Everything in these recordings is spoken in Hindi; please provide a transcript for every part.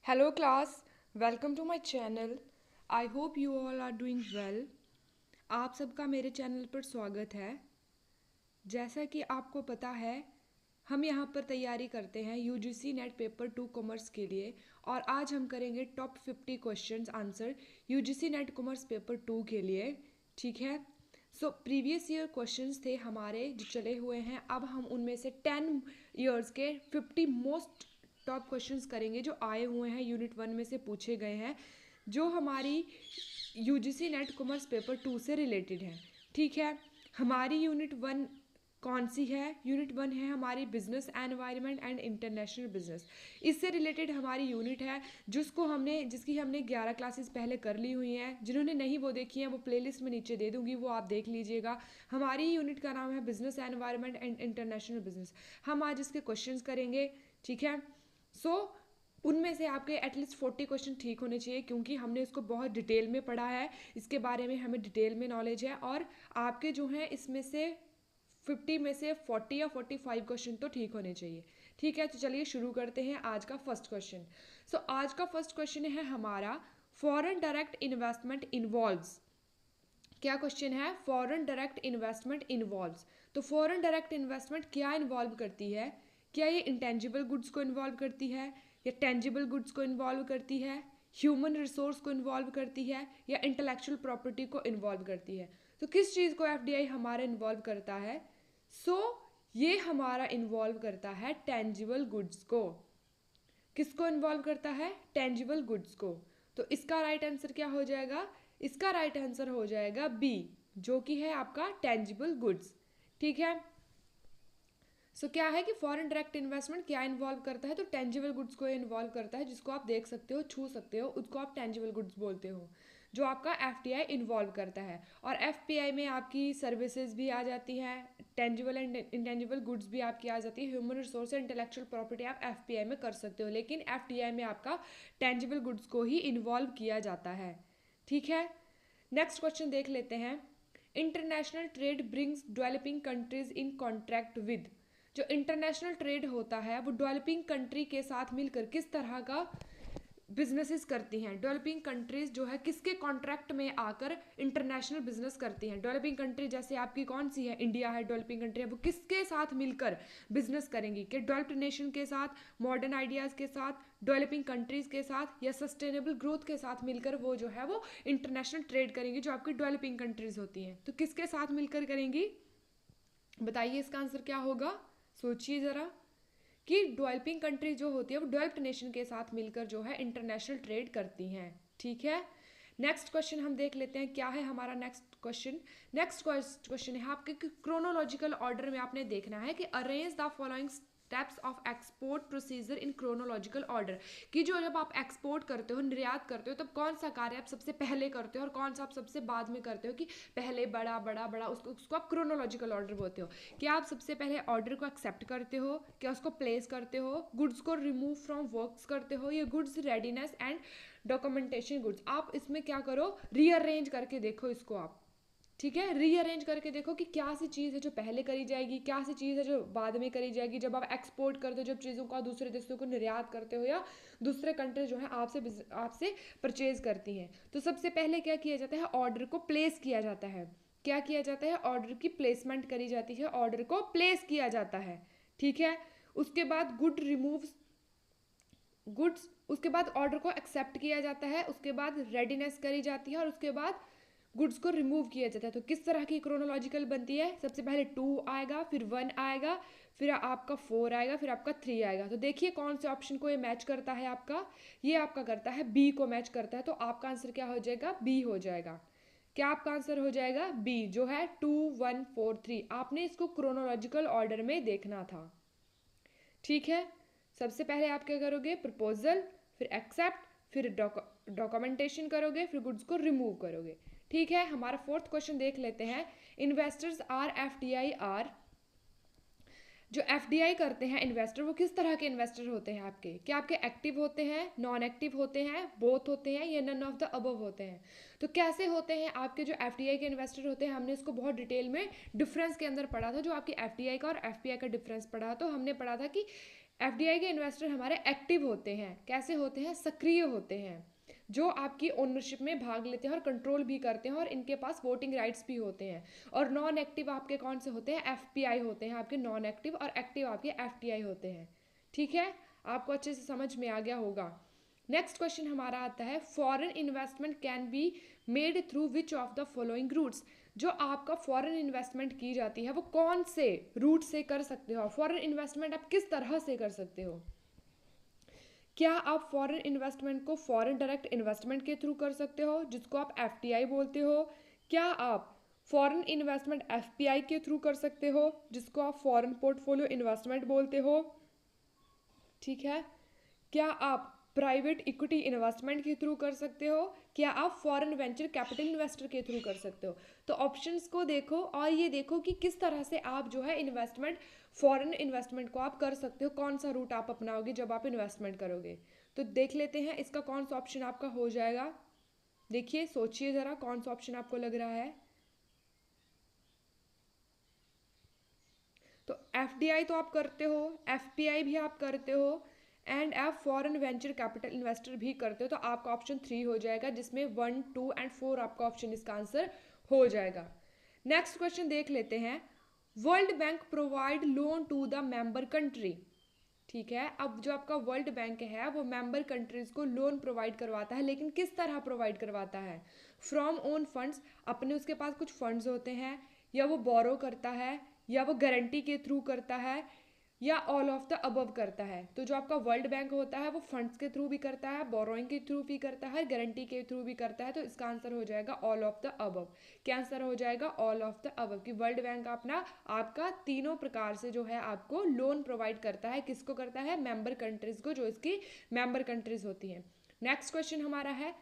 Hello class, welcome to my channel. I hope you all are doing well. आप सबका मेरे चैनल पर स्वागत है। जैसा कि आपको पता है, हम यहाँ पर तैयारी करते हैं यूजीसी नेट पेपर 2 कॉमर्स के लिए और आज हम करेंगे top 50 questions answer UGC net commerce paper 2 के लिए। ठीक है। सो प्रीवियस ईयर क्वेश्चंस थे हमारे जो चले हुए हैं, अब हम उनमें से 10 ईयर्स के 50 मोस्ट टॉप क्वेश्चंस करेंगे जो आए हुए हैं यूनिट 1 में से पूछे गए हैं, जो हमारी यूजीसी नेट कॉमर्स पेपर 2 से रिलेटेड है। ठीक है। हमारी यूनिट 1 कौन सी है? यूनिट 1 है हमारी business environment and international business. इससे रिलेटेड हमारी यूनिट है जिसकी हमने 11 क्लासेस पहले कर ली हुई हैं। जिन्होंने नहीं वो देखी हैं वो प्लेलिस्ट में नीचे दे दूंगी, वो आप देख लीजिएगा। हमारी यूनिट का नाम है business environment and international business. हम आज इसके क्वेश्चंस करेंगे। ठीक है। उनमें से आपके एटलीस्ट 40 क्वेश्चन ठीक होने चाहिए, क्योंकि हमने इसको बहुत डिटेल में पढ़ा है, इसके बारे में हमें डिटेल में नॉलेज है। और आपके जो हैं इसमें से 50 में से 40 या 45 क्वेश्चन तो ठीक होने चाहिए। ठीक है, तो चलिए शुरू करते हैं आज का फर्स्ट क्वेश्चन। आज का फर्स्ट क्वेश्चन है हमारा, फॉरेन डायरेक्ट इन्वेस्टमेंट इन्वॉल्व्स। क्या क्वेश्चन है? Foreign direct investment involves. तो फॉरेन डायरेक्ट इन्वेस्टमेंट क्या इन्वॉल्व करती है? क्या ये इंटेंजिबल गुड्स को इन्वॉल्व करती है, या टेंजिबल गुड्स को इन्वॉल्व करती है, ह्यूमन रिसोर्स को इन्वॉल्व करती है, या इंटेलेक्चुअल प्रॉपर्टी को इन्वॉल्व करती है? तो किस चीज़ को एफडीआई हमारा इन्वॉल्व करता है? ये हमारा इन्वॉल्व करता है टेंजिबल गुड्स को। किसको इन्वॉल्व करता है? टेंजिबल गुड्स को। तो इसका राइट आंसर क्या हो जाएगा? इसका राइट आंसर हो जाएगा बी, जो कि है आपका टेंजिबल गुड्स। ठीक है। क्या है कि फॉरेन डायरेक्ट इन्वेस्टमेंट क्या इन्वॉल्व करता है? तो टेंजिबल गुड्स को इन्वॉल्व करता है, जिसको आप देख सकते हो, छू सकते हो, उसको आप टेंजिबल गुड्स बोलते हो, जो आपका एफटीआई इन्वॉल्व करता है। और एफपीआई में आपकी सर्विसेज भी आ जाती हैं, टेंजिबल एंड इंटेंजिबल गुड्स भी आपकी आ जाती है, human resource and intellectual property आप एफपीआई में कर सकते हो, लेकिन एफटीआई में आपका टेंजिबल गुड्स को ही इन्वॉल्व किया जाता है। ठीक है। नेक्स्ट क्वेश्चन देख लेते हैं। International trade brings developing countries in contract with. जो इंटरनेशनल ट्रेड होता है वो डेवलपिंग कंट्री के साथ मिलकर किस तरह का बिजनेसेस करती हैं? डेवलपिंग कंट्रीज जो है किसके कॉन्ट्रैक्ट में आकर इंटरनेशनल बिजनेस करती हैं? डेवलपिंग कंट्री जैसे आपकी कौन सी है? इंडिया है डेवलपिंग कंट्री है, वो किसके साथ मिलकर बिजनेस करेंगी? कि डेवलप्ड नेशन के साथ, मॉडर्न आइडियाज के साथ, डेवलपिंग कंट्रीज के साथ, या सस्टेनेबल ग्रोथ के साथ मिलकर वो जो है वो इंटरनेशनल ट्रेड करेंगी, जो आपकी डेवलपिंग कंट्रीज होती हैं। तो किसके साथ मिलकर करेंगी? बताइए इसका आंसर क्या होगा? सोचिए ज़रा कि डेवलपिंग कंट्री जो होती है वो डेवलप्ड नेशन के साथ मिलकर जो है इंटरनेशनल ट्रेड करती हैं। ठीक है। नेक्स्ट क्वेश्चन हम देख लेते हैं, क्या है हमारा नेक्स्ट क्वेश्चन। नेक्स्ट क्वेश्चन है आपके क्रोनोलॉजिकल ऑर्डर में आपने देखना है कि arrange the following steps of export procedure in chronological order. कि जो जब आप एक्सपोर्ट करते हो, निर्यात करते हो, तब कौन सा कार्य आप सबसे पहले करते हो और कौन सा आप सबसे बाद में करते हो? कि पहले बड़ा बड़ा बड़ा, उसको आप क्रोनोलॉजिकल ऑर्डर बोलते हो। क्या आप सबसे पहले ऑर्डर को एक्सेप्ट करते हो, क्या उसको प्लेस करते हो, गुड्स को रिमूव फ्रॉम वर्क्स करते हो, या goods readiness and documentation goods? आप इसमें क्या करो, रीअरेंज करके देखो इसको आप। ठीक है। रीअरेंज करके देखो कि क्या सी चीज़ है जो पहले करी जाएगी, क्या सी चीज़ है जो बाद में करी जाएगी। जब आप एक्सपोर्ट करते हो, जब चीज़ों का दूसरे देशों को निर्यात करते हो, या दूसरे कंट्री जो है आपसे परचेज करती हैं, तो सबसे पहले क्या किया जाता है? ऑर्डर को प्लेस किया जाता है। क्या किया जाता है? ऑर्डर की प्लेसमेंट करी जाती है, ऑर्डर को प्लेस किया जाता है। ठीक है। उसके बाद गुड्स उसके बाद ऑर्डर को एक्सेप्ट किया जाता है, उसके बाद रेडीनेस करी जाती है, और उसके बाद गुड्स को रिमूव किया जाता है। तो किस तरह की क्रोनोलॉजिकल बनती है? सबसे पहले 2 आएगा, फिर 1 आएगा, फिर आपका 4 आएगा, फिर आपका 3 आएगा। तो देखिए कौन से ऑप्शन को ये मैच करता है आपका? ये आपका करता है बी को मैच करता है। तो आपका आंसर क्या हो जाएगा? बी हो जाएगा। क्या आपका आंसर हो जाएगा? बी, जो है 2 1 4 3। आपने इसको क्रोनोलॉजिकल ऑर्डर में देखना था। ठीक है। सबसे पहले आप क्या करोगे? प्रपोजल, फिर एक्सेप्ट, फिर डॉक्यूमेंटेशन करोगे, फिर गुड्स को रिमूव करोगे। ठीक है। हमारा फोर्थ क्वेश्चन देख लेते हैं। Investors are FDI are. जो एफडीआई करते हैं इन्वेस्टर, वो किस तरह के इन्वेस्टर होते हैं आपके? क्या आपके एक्टिव होते हैं, नॉन एक्टिव होते हैं, बोथ होते हैं, या नन ऑफ द अबव होते हैं? तो कैसे होते हैं आपके जो एफडीआई के इन्वेस्टर होते हैं? हमने इसको बहुत डिटेल में डिफरेंस के अंदर पढ़ा था, जो आपकी एफडीआई का और एफपीआई का डिफरेंस पढ़ा। तो हमने पढ़ा था कि एफडीआई के इन्वेस्टर हमारे एक्टिव होते हैं। कैसे होते हैं? सक्रिय होते हैं, जो आपकी ओनरशिप में भाग लेते हैं और कंट्रोल भी करते हैं, और इनके पास वोटिंग राइट्स भी होते हैं। और नॉन एक्टिव आपके कौन से होते हैं? एफपीआई होते हैं आपके नॉन एक्टिव, और एक्टिव आपके एफटीआई होते हैं। ठीक है, आपको अच्छे से समझ में आ गया होगा। नेक्स्ट क्वेश्चन हमारा आता है, foreign investment can be made through which of the following routes. जो आपका फॉरेन इन्वेस्टमेंट की जाती है वो कौन से रूट से कर सकते हो? फॉरेन इन्वेस्टमेंट आप किस तरह से कर सकते हो? क्या आप फॉरेन इन्वेस्टमेंट को फॉरेन डायरेक्ट इन्वेस्टमेंट के थ्रू कर सकते हो, जिसको आप एफटीआई बोलते हो? क्या आप फॉरेन इन्वेस्टमेंट एफपीआई के थ्रू कर सकते हो, जिसको आप फॉरेन पोर्टफोलियो इन्वेस्टमेंट बोलते हो? ठीक है। क्या आप प्राइवेट इक्विटी इन्वेस्टमेंट के थ्रू कर सकते हो? क्या आप फॉरेन वेंचर कैपिटल इन्वेस्टर के थ्रू कर सकते हो? तो ऑप्शंस को देखो और ये देखो कि किस तरह से आप जो है इन्वेस्टमेंट, फॉरेन इन्वेस्टमेंट को आप कर सकते हो, कौन सा रूट आप अपनाओगे जब आप इन्वेस्टमेंट करोगे। तो देख लेते हैं इसका कौन सा ऑप्शन आपका हो जाएगा। देखिए, सोचिए ज़रा कौन सा ऑप्शन आपको लग रहा है। तो एफडीआई तो आप करते हो, एफपीआई भी आप करते हो, एंड आप फॉरेन वेंचर कैपिटल इन्वेस्टर भी करते हो। तो आपका ऑप्शन 3 हो जाएगा, जिसमें 1, 2 एंड 4 आपका ऑप्शन इसका आंसर हो जाएगा। नेक्स्ट क्वेश्चन देख लेते हैं, World Bank provide loan to the member country. ठीक है, अब जो आपका वर्ल्ड बैंक है वो मेंबर कंट्रीज को लोन प्रोवाइड करवाता है, लेकिन किस तरह प्रोवाइड करवाता है? फ्रॉम ओन फंड्स, अपने उसके पास कुछ फंड्स होते हैं, या वो बोरो करता है, या वो गारंटी के थ्रू करता है, या ऑल ऑफ द अबव करता है। तो जो आपका वर्ल्ड बैंक होता है वो फंड्स के थ्रू भी करता है, बोरोइंग के थ्रू भी करता है, गारंटी के थ्रू भी करता है। तो इसका आंसर हो जाएगा ऑल ऑफ द अबव। क्या आंसर हो जाएगा? All of the above. कि वर्ल्ड बैंक अपना आपका तीनों प्रकार से जो है आपको लोन प्रोवाइड करता है। किसको करता है? मेंबर कंट्रीज को, जो इसकी मेंबर कंट्रीज होती हैं। नेक्स्ट क्वेश्चन हमारा है,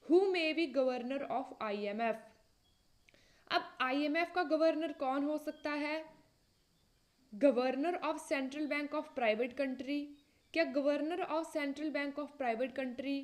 who may be governor of IMF. अब आईएमएफ का गवर्नर कौन हो सकता है? Governor of central bank of private country. क्या governor of central bank of private country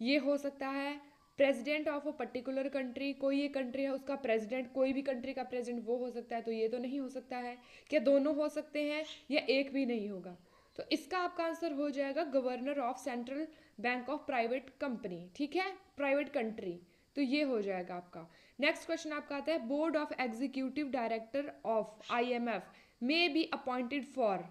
ये हो सकता है? President of a particular country, कोई ये कंट्री है उसका प्रेसिडेंट, कोई भी कंट्री का प्रेसिडेंट वो हो सकता है। तो ये तो नहीं हो सकता है। क्या दोनों हो सकते हैं? या एक भी नहीं होगा। तो इसका आपका आंसर हो जाएगा governor of central bank of private company. ठीक है, प्राइवेट कंट्री। तो ये हो जाएगा आपका। नेक्स्ट क्वेश्चन आपका आता है, board of executive director of IMF may be appointed for.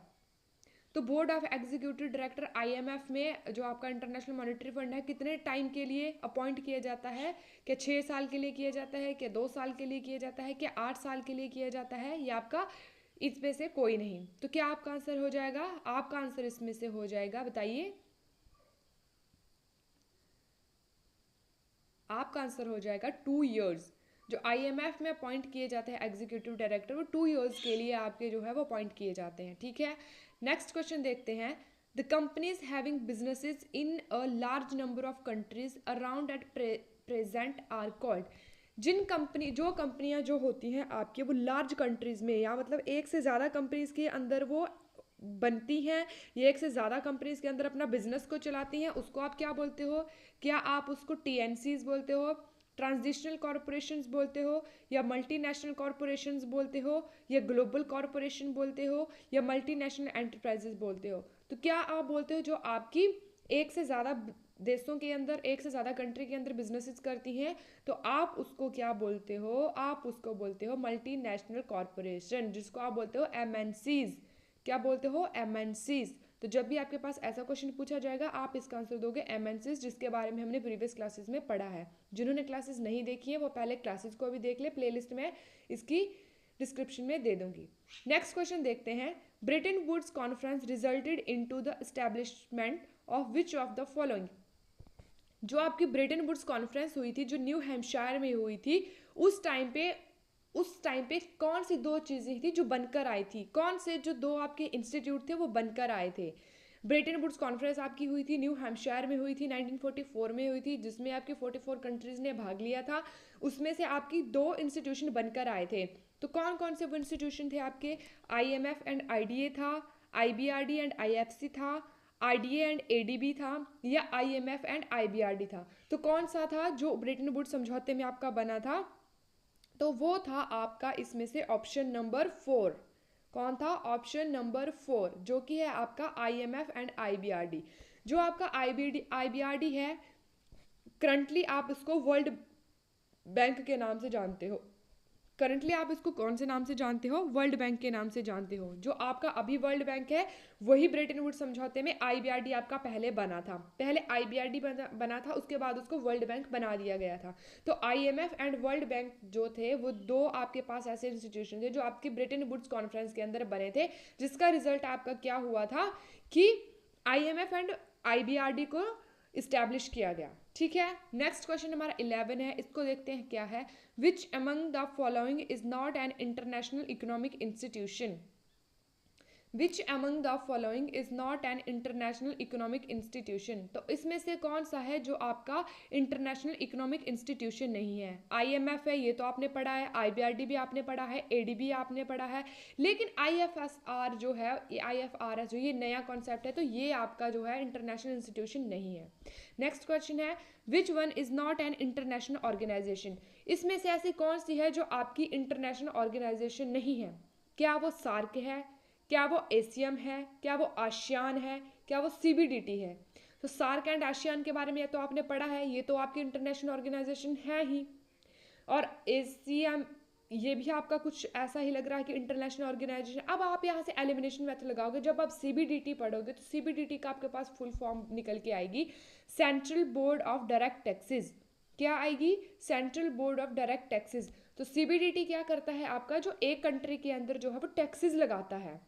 तो board of executive director IMF में जो आपका इंटरनेशनल मॉनेटरी फंड है, कितने टाइम के लिए अपॉइंट किया जाता है? क्या 6 साल के लिए किया जाता है? क्या 2 साल के लिए किया जाता है? क्या 8 साल के लिए किया जाता है? या आपका इसमें से कोई नहीं? तो क्या आपका आंसर हो जाएगा? आपका आंसर इसमें से हो जाएगा, बताइए। आपका आंसर हो जाएगा 2 ईयर्स। जो आईएमएफ में अपॉइंट किए जाते हैं एग्जीक्यूटिव डायरेक्टर, वो 2 ईयर्स के लिए आपके जो है वो अपॉइंट किए जाते हैं। ठीक है, नेक्स्ट क्वेश्चन देखते हैं, the companies having businesses in a large number of countries around at present are called. जो कंपनियां जो होती हैं आपकी वो लार्ज कंट्रीज में, या मतलब एक से ज़्यादा कंपनीज के अंदर वो बनती हैं, ये एक से ज़्यादा कंपनीज के अंदर अपना बिजनेस को चलाती हैं, उसको आप क्या बोलते हो? क्या आप उसको टीएनसीज बोलते हो, ट्रांजिशनल कॉरपोरेशंस बोलते हो, या मल्टीनेशनल कॉरपोरेशंस बोलते हो, या ग्लोबल कॉरपोरेशन बोलते हो, या मल्टीनेशनल एंटरप्राइजेस बोलते हो? तो क्या आप बोलते हो जो आपकी एक से ज़्यादा देशों के अंदर, एक से ज़्यादा कंट्री के अंदर बिजनेसेस करती हैं, तो आप उसको क्या बोलते हो? आप उसको बोलते हो मल्टी नेशनल कॉरपोरेशन, जिसको आप बोलते हो एमएनसीज। क्या बोलते हो? एमएनसीज। तो जब भी आपके पास ऐसा क्वेश्चन पूछा जाएगा, आप इसका आंसर दोगे एमएनसीज, जिसके बारे में हमने प्रीवियस क्लासेस में पढ़ा है। जिन्होंने क्लासेस नहीं देखी है वो पहले क्लासेस को भी देख ले, प्लेलिस्ट में इसकी डिस्क्रिप्शन में दे दूंगी। नेक्स्ट क्वेश्चन देखते हैं, Bretton Woods conference resulted into the establishment of which of the following. जो आपकी ब्रेटन वुड्स कॉन्फ्रेंस हुई थी, जो न्यू हैम्पशायर में हुई थी, उस टाइम पे कौन सी 2 चीज़ें थी जो बनकर आई थी? कौन से जो 2 आपके इंस्टीट्यूट थे वो बनकर आए थे? ब्रेटन वुड्स कॉन्फ्रेंस आपकी हुई थी, न्यू हैम्पशायर में हुई थी, 1944 में हुई थी, जिसमें आपके 44 कंट्रीज ने भाग लिया था। उसमें से आपकी 2 इंस्टीट्यूशन बनकर आए थे। तो कौन कौन से वो इंस्टीट्यूशन थे आपके? आईएमएफ एंड आईडीए था, आईबीआरडी एंड आईएफसी था, आईडीए एंड एडीबी था, या आईएमएफ एंड आईबीआरडी था? तो कौन सा था जो ब्रेटन वुड्स समझौते में आपका बना था? तो वो था आपका इसमें से ऑप्शन नंबर 4। कौन था? ऑप्शन नंबर 4 जो कि है आपका IMF एंड IBRD। जो आपका IBRD है, करंटली आप इसको वर्ल्ड बैंक के नाम से जानते हो। करंटली आप इसको कौन से नाम से जानते हो? वर्ल्ड बैंक के नाम से जानते हो। जो आपका अभी वर्ल्ड बैंक है वही ब्रेटन वुड्स समझौते में IBRD आपका पहले बना था। पहले IBRD बना था, उसके बाद उसको वर्ल्ड बैंक बना दिया गया था। तो IMF एंड वर्ल्ड बैंक जो थे वो दो आपके पास ऐसे इंस्टीट्यूशन थे जो आपके ब्रेटन वुड्स कॉन्फ्रेंस के अंदर बने थे, जिसका रिजल्ट आपका क्या हुआ था कि IMF एंड IBRD को इस्टेब्लिश किया गया। ठीक है, नेक्स्ट क्वेश्चन हमारा 11 है, इसको देखते हैं क्या है। Which among the following is not an international economic institution? Which among the following is not an international economic institution? तो इसमें से कौन सा है जो आपका इंटरनेशनल इकोनॉमिक इंस्टीट्यूशन नहीं है? IMF है, ये तो आपने पढ़ा है, IBRD भी आपने पढ़ा है, ADB आपने पढ़ा है, लेकिन IFSR जो है, IFRS जो ये नया कॉन्सेप्ट है, तो ये आपका जो है इंटरनेशनल इंस्टीट्यूशन नहीं है। नेक्स्ट क्वेश्चन है, which one is not an international organisation? इसमें से ऐसी कौन सी है जो आपकी इंटरनेशनल ऑर्गेनाइजेशन नहीं है? क्या वो सार्क है, क्या वो ASEAN है, क्या वो आसियान है, क्या वो CBDT है? तो सार्क एंड आसियान के बारे में तो आपने पढ़ा है, ये तो आपकी इंटरनेशनल ऑर्गेनाइजेशन है ही। और ASEAN ये भी आपका कुछ ऐसा ही लग रहा है कि इंटरनेशनल ऑर्गेनाइजेशन। अब आप यहाँ से एलिमिनेशन मेथड लगाओगे, जब आप CBDT पढ़ोगे तो CBDT का आपके पास फुल फॉर्म निकल के आएगी central board of direct taxes. क्या आएगी? Central board of direct taxes. तो CBDT क्या करता है आपका, जो एक कंट्री के अंदर जो है वो टैक्सेस लगाता है।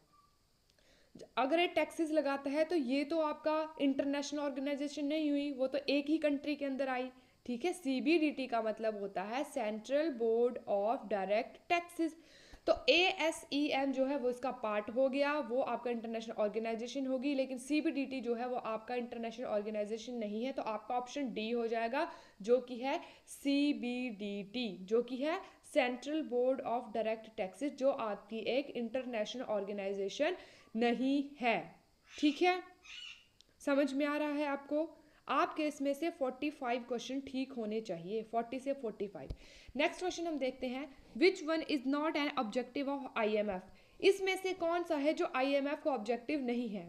अगर ये टैक्सेस लगाता है तो ये तो आपका इंटरनेशनल ऑर्गेनाइजेशन नहीं हुई, वो तो एक ही कंट्री के अंदर आई। ठीक है, CBDT का मतलब होता है central board of direct taxes. तो ASEAN जो है वो इसका पार्ट हो गया, वो आपका इंटरनेशनल ऑर्गेनाइजेशन होगी, लेकिन CBDT जो है वो आपका इंटरनेशनल ऑर्गेनाइजेशन नहीं है। तो आपका ऑप्शन D हो जाएगा, जो कि है CBDT, जो कि है central board of direct taxes, जो आपकी एक इंटरनेशनल ऑर्गेनाइजेशन नहीं है। ठीक है, समझ में आ रहा है आपको? आपके इसमें से 45 क्वेश्चन ठीक होने चाहिए, 40 से 45। नेक्स्ट क्वेश्चन हम देखते हैं, विच one is not an objective of IMF? इसमें से कौन सा है जो IMF का ऑब्जेक्टिव नहीं है?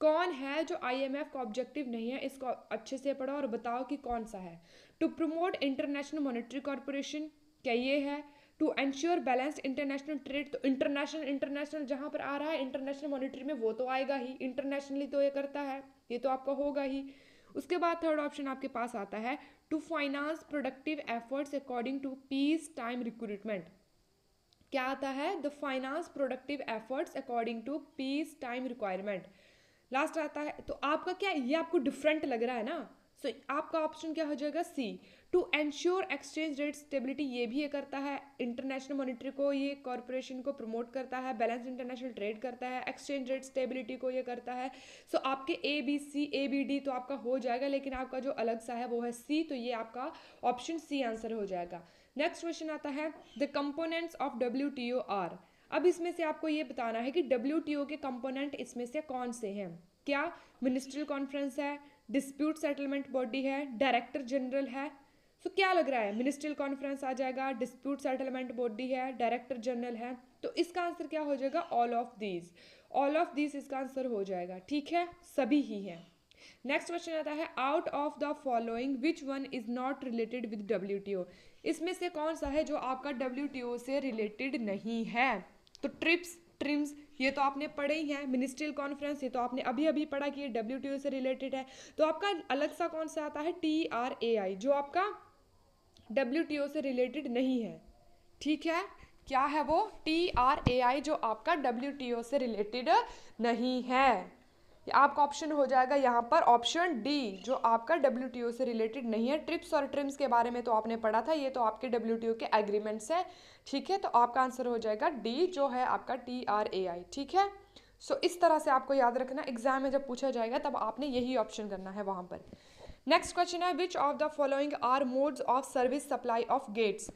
कौन है जो IMF का ऑब्जेक्टिव नहीं है? इसको अच्छे से पढ़ो और बताओ कि कौन सा है। To promote international monetary corporation, क्या ये है? To ensure balanced international trade, तो इंटरनेशनल जहां पर आ रहा है इंटरनेशनल मॉनेटरी में, वो तो आएगा ही, इंटरनेशनली तो ये करता है, ये तो आपका होगा ही। उसके बाद थर्ड ऑप्शन आपके पास आता है, to finance productive efforts according to peace time recruitment. क्या आता है? The finance productive efforts according to peace time requirement. Last आता है, तो आपका क्या, ये आपको डिफरेंट लग रहा है ना, सो आपका ऑप्शन क्या हो जाएगा? C, to ensure exchange rate stability, ये भी ये करता है, इंटरनेशनल मॉनेटरी को ये कॉर्पोरेशन को प्रमोट करता है, बैलेंस इंटरनेशनल ट्रेड करता है, एक्सचेंज रेट स्टेबिलिटी को ये करता है। सो आपके ABCABD तो आपका हो जाएगा, लेकिन आपका जो अलग सा है वो है C, तो ये आपका ऑप्शन C आंसर हो जाएगा। नेक्स्ट क्वेश्चन आता है, the components of WTO are. अब इसमें से आपको ये बताना है कि WTO के कंपोनेंट इसमें से कौन से हैं। क्या मिनिस्ट्रियल कॉन्फ्रेंस है, डिस्प्यूट सेटलमेंट बॉडी है, डायरेक्टर जनरल है? सो क्या लग रहा है? मिनिस्ट्रियल कॉन्फ्रेंस आ जाएगा, डिस्प्यूट सेटलमेंट बॉडी है, डायरेक्टर जनरल है, तो इसका आंसर क्या हो जाएगा? All of these. All of these इसका आंसर हो जाएगा। ठीक है, सभी ही हैं। नेक्स्ट क्वेश्चन आता है, out of the following which one is not related with WTO? इसमें से कौन सा है जो आपका WTO से रिलेटेड नहीं है? तो ट्रिम्स ये तो आपने पढ़े ही हैं, मिनिस्ट्रियल कॉन्फ्रेंस ये तो आपने अभी अभी पढ़ा कि ये WTO से रिलेटेड है। तो आपका अलग सा कौन सा आता है? TRAI, जो आपका WTO से रिलेटेड नहीं है। ठीक है, क्या है वो? TRAI, जो आपका WTO से रिलेटेड नहीं है। आपका ऑप्शन हो जाएगा यहाँ पर ऑप्शन D, जो आपका WTO से रिलेटेड नहीं है। ट्रिप्स और ट्रिम्स के बारे में तो आपने पढ़ा था, ये तो आपके WTO के एग्रीमेंट्स है। ठीक है, तो आपका आंसर हो जाएगा D, जो है आपका TRAI। ठीक है, सो इस तरह से आपको याद रखना, एग्जाम में जब पूछा जाएगा तब आपने यही ऑप्शन करना है वहाँ पर। नेक्स्ट क्वेश्चन है, which of the following are modes of service supply of GATS?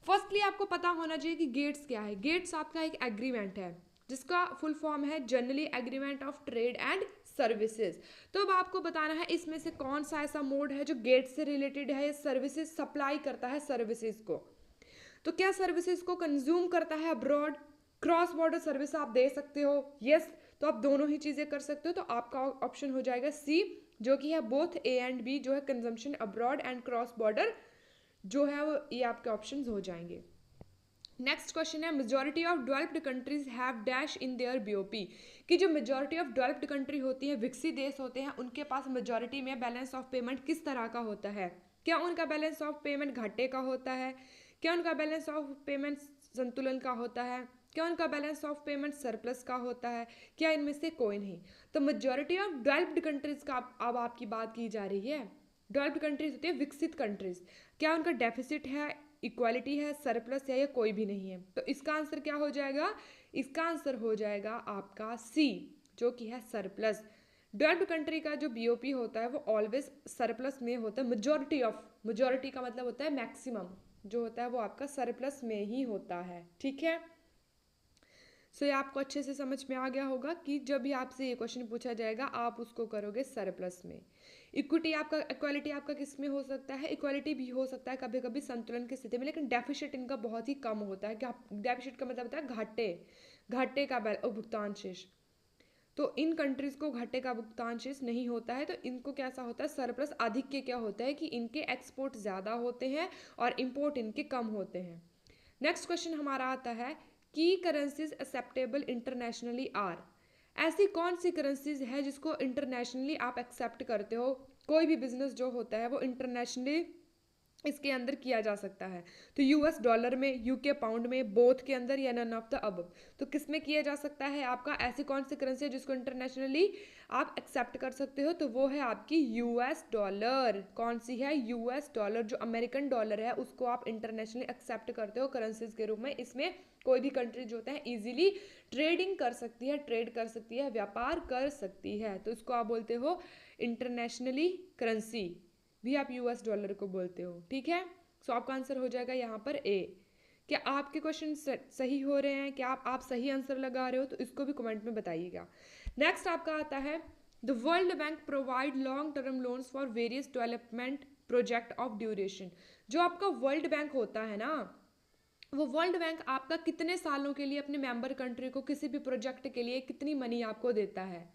Firstly आपको पता होना चाहिए कि गेट्स क्या है। गेट्स आपका एक एग्रीमेंट है जिसका फुल फॉर्म है generally agreement of trade and services. तो अब आपको बताना है इसमें से कौन सा ऐसा मोड है जो गेट से रिलेटेड है, सर्विसेज सप्लाई करता है सर्विसेज को। तो क्या सर्विसेज को कंज्यूम करता है अब्रॉड? क्रॉस बॉर्डर सर्विस आप दे सकते हो, यस, तो आप दोनों ही चीज़ें कर सकते हो। तो आपका ऑप्शन हो जाएगा सी, जो कि है बोथ ए एंड बी, जो है consumption abroad and cross border, जो है वो ये आपके ऑप्शंस हो जाएंगे। नेक्स्ट क्वेश्चन है majority of developed countries have dash in their BOP, कि जो मेजॉरिटी ऑफ डेवलप्ड कंट्री होती है, विकसित देश होते हैं, उनके पास मेजॉरिटी में बैलेंस ऑफ पेमेंट किस तरह का होता है? क्या उनका बैलेंस ऑफ पेमेंट घाटे का होता है? क्या उनका बैलेंस ऑफ पेमेंट संतुलन का होता है? क्या उनका बैलेंस ऑफ पेमेंट सरप्लस का होता है? क्या इनमें से कोई नहीं? तो मेजॉरिटी ऑफ डेवलप्ड कंट्रीज का अब आपकी बात की जा रही है। डेवलप्ड कंट्रीज होती है विकसित कंट्रीज, क्या उनका डेफिसिट है, इक्वालिटी है, सरप्लस है, या कोई भी नहीं है? तो इसका आंसर क्या हो जाएगा? इसका आंसर हो जाएगा आपका सी, जो कि है सरप्लस। डेवलप्ड कंट्री का जो बीओपी होता है वो ऑलवेज सरप्लस में होता है। मेजॉरिटी का मतलब होता है मैक्सिमम, जो होता है वो आपका सरप्लस में ही होता है, ठीक है। सो ये आपको अच्छे से समझ में आ गया होगा कि जब भी आपसे ये क्वेश्चन पूछा जाएगा आप उसको करोगे सरप्लस में। इक्वालिटी आपका किस में हो सकता है? इक्वालिटी भी हो सकता है कभी कभी संतुलन की स्थिति में, लेकिन डेफिसिट इनका बहुत ही कम होता है। क्या डेफिसिट का मतलब होता है घाटे का भुगतान शेष। तो इन कंट्रीज को घाटे का भुगतान शेष नहीं होता है, तो इनको कैसा होता है? सरप्लस। आधिक्य क्या होता है कि इनके एक्सपोर्ट ज़्यादा होते हैं और इम्पोर्ट इनके कम होते हैं। नेक्स्ट क्वेश्चन हमारा आता है की करेंसीज एक्सेप्टेबल इंटरनेशनली आर, ऐसी कौन सी करेंसीज है जिसको इंटरनेशनली आप एक्सेप्ट करते हो? कोई भी बिजनेस जो होता है वो इंटरनेशनली इसके अंदर किया जा सकता है। तो यूएस डॉलर में, यूके पाउंड में, बोथ के अंदर, या नन ऑफ द अब। तो किस में किया जा सकता है आपका? ऐसी कौन सी करेंसी है जिसको इंटरनेशनली आप एक्सेप्ट कर सकते हो? तो वो है आपकी यूएस डॉलर। कौन सी है? US dollar. जो अमेरिकन डॉलर है उसको आप इंटरनेशनली एक्सेप्ट करते हो करेंसीज के रूप में। इसमें कोई भी कंट्री जो होता है इजीली ट्रेडिंग कर सकती है, ट्रेड कर सकती है, व्यापार कर सकती है, तो इसको आप बोलते हो इंटरनेशनली करेंसी, भी आप यूएस डॉलर को बोलते हो, ठीक है। सो आपका आंसर हो जाएगा यहाँ पर ए। क्या आपके क्वेश्चन सही हो रहे हैं? क्या आप सही आंसर लगा रहे हो? तो इसको भी कमेंट में बताइएगा। नेक्स्ट आपका आता है the World Bank provide long term loans for various development project of duration. जो आपका वर्ल्ड बैंक होता है ना, वो वर्ल्ड बैंक आपका कितने सालों के लिए अपने मेंबर कंट्री को किसी भी प्रोजेक्ट के लिए कितनी मनी आपको देता है?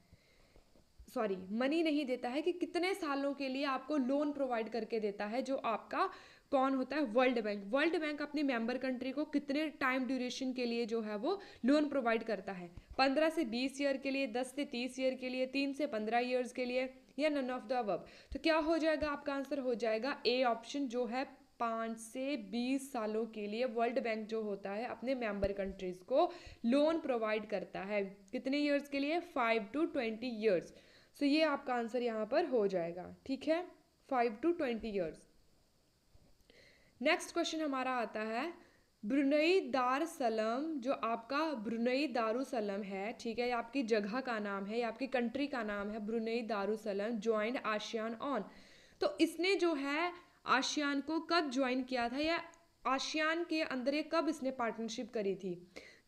सॉरी, मनी नहीं देता है, कि कितने सालों के लिए आपको लोन प्रोवाइड करके देता है, जो आपका कौन होता है? World bank. वर्ल्ड बैंक अपनी मेंबर कंट्री को कितने टाइम ड्यूरेशन के लिए जो है वो लोन प्रोवाइड करता है? 15 से 20 ईयर के लिए, 10 से 30 ईयर के लिए, 3 से 15 ईयर्स के लिए, या नन ऑफ द अबव? तो क्या हो जाएगा? आपका आंसर हो जाएगा ए ऑप्शन, जो है 5 से 20 सालों के लिए वर्ल्ड बैंक जो होता है अपने मेंबर कंट्रीज को लोन प्रोवाइड करता है। कितने ईयर्स के लिए? 5 to 20 ईयर्स। सो ये आपका आंसर यहाँ पर हो जाएगा, ठीक है, 5 to 20 ईयर्स। नेक्स्ट क्वेश्चन हमारा आता है ब्रुनई दार सलम। जो आपका ब्रुनई दारुसलम है, ठीक है, ये आपकी जगह का नाम है, ये आपकी कंट्री का नाम है, ब्रुनई दारुसलम ज्वाइंड आशियान ऑन। तो इसने जो है आशियान को कब ज्वाइन किया था, या आशियान के अंदर ये कब इसने पार्टनरशिप करी थी?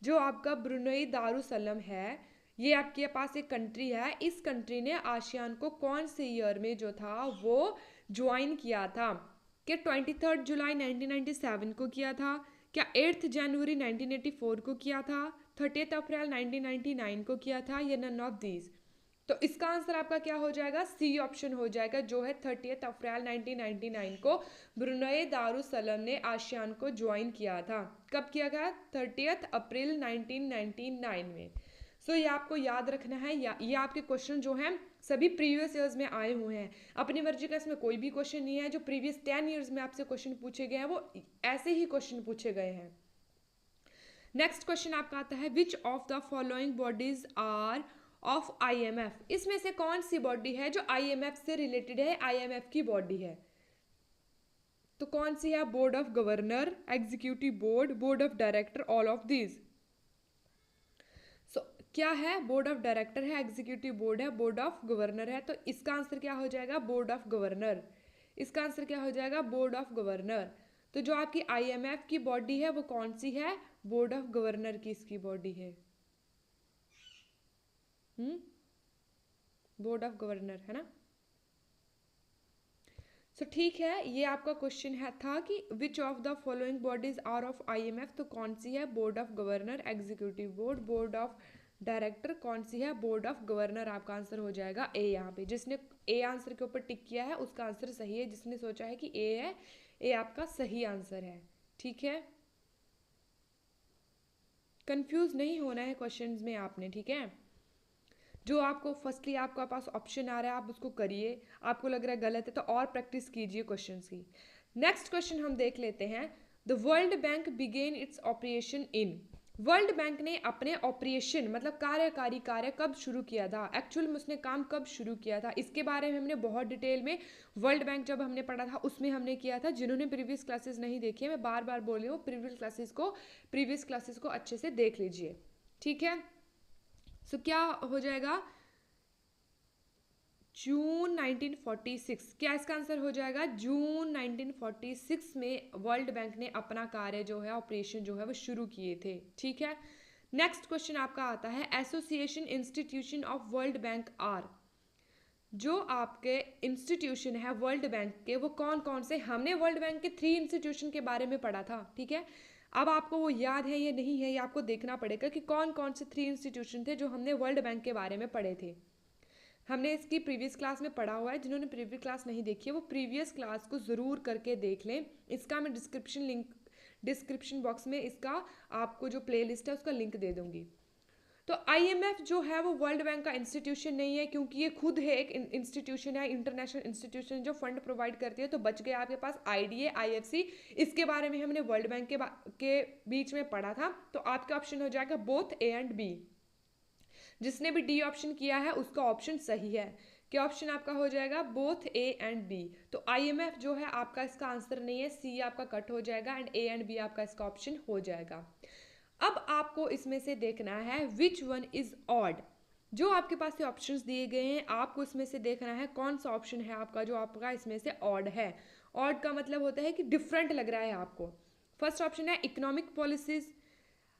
जो आपका ब्रुनई दारुसलम है, ये आपके पास एक कंट्री है, इस कंट्री ने आशियान को कौन से ईयर में जो था वो ज्वाइन किया था? क्या 23 जुलाई 1997 को किया था? क्या 8 जनवरी 1984 को किया था? 30 अप्रैल 1999 को किया था, या नन ऑफ दीज? तो इसका आंसर आपका क्या हो जाएगा? सी ऑप्शन हो जाएगा, जो है 30 अप्रैल 1999 को ब्रुनई दारुसलम ने आशियान को ज्वाइन किया था। कब किया गया? 30 अप्रैल 1999 में। सो ये आपको याद रखना है, ये आपके क्वेश्चन जो हैं सभी प्रीवियस ईयर्स में आए हुए हैं। अपनी मर्जी का इसमें कोई भी क्वेश्चन नहीं है। जो प्रीवियस 10 ईयर्स में आपसे क्वेश्चन पूछे गए हैं वो ऐसे ही क्वेश्चन पूछे गए हैं। नेक्स्ट क्वेश्चन आपका आता है which of the following bodies are of IMF. इसमें से कौन सी बॉडी है जो आईएमएफ से रिलेटेड है, आईएमएफ की बॉडी है? तो कौन सी है? Board of governor, executive board, board of director, all of these. क्या है? बोर्ड ऑफ डायरेक्टर है, एग्जीक्यूटिव बोर्ड है, बोर्ड ऑफ गवर्नर है। तो इसका आंसर क्या हो जाएगा? Board of governor. इसका आंसर क्या हो जाएगा? Board of governor. तो जो आपकी आईएमएफ की बॉडी है वो कौन सी है? बोर्ड ऑफ गवर्नर की इसकी बॉडी है। बोर्ड ऑफ गवर्नर है ना। सो ठीक है, ये आपका क्वेश्चन है था कि which of the following bodies are of IMF, तो कौन सी है? Board of governor, executive board, board of director, कौन सी है? Board of governor. आपका आंसर हो जाएगा ए। यहाँ पे जिसने ए आंसर के ऊपर टिक किया है उसका आंसर सही है, जिसने सोचा है कि ए है, ए आपका सही आंसर है। ठीक है, कंफ्यूज नहीं होना है क्वेश्चंस में आपने, ठीक है। जो आपको फर्स्टली आपका पास ऑप्शन आ रहा है आप उसको करिए, आपको लग रहा है गलत है तो और प्रैक्टिस कीजिए क्वेश्चंस की। नेक्स्ट क्वेश्चन हम देख लेते हैं। The World Bank began its operation in, World Bank ने अपने ऑपरेशन मतलब कार्यकारी कार्य कब शुरू किया था, एक्चुअल में उसने काम कब शुरू किया था, इसके बारे में हमने बहुत डिटेल में वर्ल्ड बैंक जब हमने पढ़ा था उसमें हमने किया था। जिन्होंने प्रीवियस क्लासेस नहीं देखी है, मैं बार बार बोल रही हूँ, प्रीवियस क्लासेस को अच्छे से देख लीजिए, ठीक है। सो क्या हो जाएगा? जून 1946, क्या इसका आंसर हो जाएगा? जून 1946 में वर्ल्ड बैंक ने अपना कार्य जो है, ऑपरेशन जो है वो शुरू किए थे, ठीक है। नेक्स्ट क्वेश्चन आपका आता है, association institution of World Bank are, जो आपके इंस्टीट्यूशन है वर्ल्ड बैंक के वो कौन कौन से? हमने वर्ल्ड बैंक के 3 इंस्टीट्यूशन के बारे में पढ़ा था, ठीक है। अब आपको वो याद है या नहीं है, ये आपको देखना पड़ेगा कि कौन कौन से 3 इंस्टीट्यूशन थे जो हमने वर्ल्ड बैंक के बारे में पढ़े थे। हमने इसकी प्रीवियस क्लास में पढ़ा हुआ है, जिन्होंने प्रीवियस क्लास नहीं देखी है वो प्रीवियस क्लास को ज़रूर करके देख लें। इसका मैं डिस्क्रिप्शन बॉक्स में इसका आपको जो प्लेलिस्ट है उसका लिंक दे दूंगी। तो आईएमएफ जो है वो वर्ल्ड बैंक का इंस्टीट्यूशन नहीं है, क्योंकि ये खुद है एक इंस्टीट्यूशन है, इंटरनेशनल इंस्टीट्यूशन जो फंड प्रोवाइड करती है। तो बच गया आपके पास आईडीए, आईएफसी, इसके बारे में हमने वर्ल्ड बैंक के बीच में पढ़ा था। तो आपका ऑप्शन हो जाएगा बोथ ए एंड बी। जिसने भी डी ऑप्शन किया है उसका ऑप्शन सही है। क्या ऑप्शन आपका हो जाएगा? Both A and B. तो आईएमएफ जो है आपका इसका आंसर नहीं है, सी आपका कट हो जाएगा एंड ए एंड बी आपका इसका ऑप्शन हो जाएगा। अब आपको इसमें से देखना है विच वन इज ऑड। जो आपके पास ये ऑप्शंस दिए गए हैं आपको इसमें से देखना है कौन सा ऑप्शन है आपका जो आपका इसमें से ऑड है। ऑड का मतलब होता है कि डिफरेंट लग रहा है आपको। फर्स्ट ऑप्शन है इकोनॉमिक पॉलिसीज।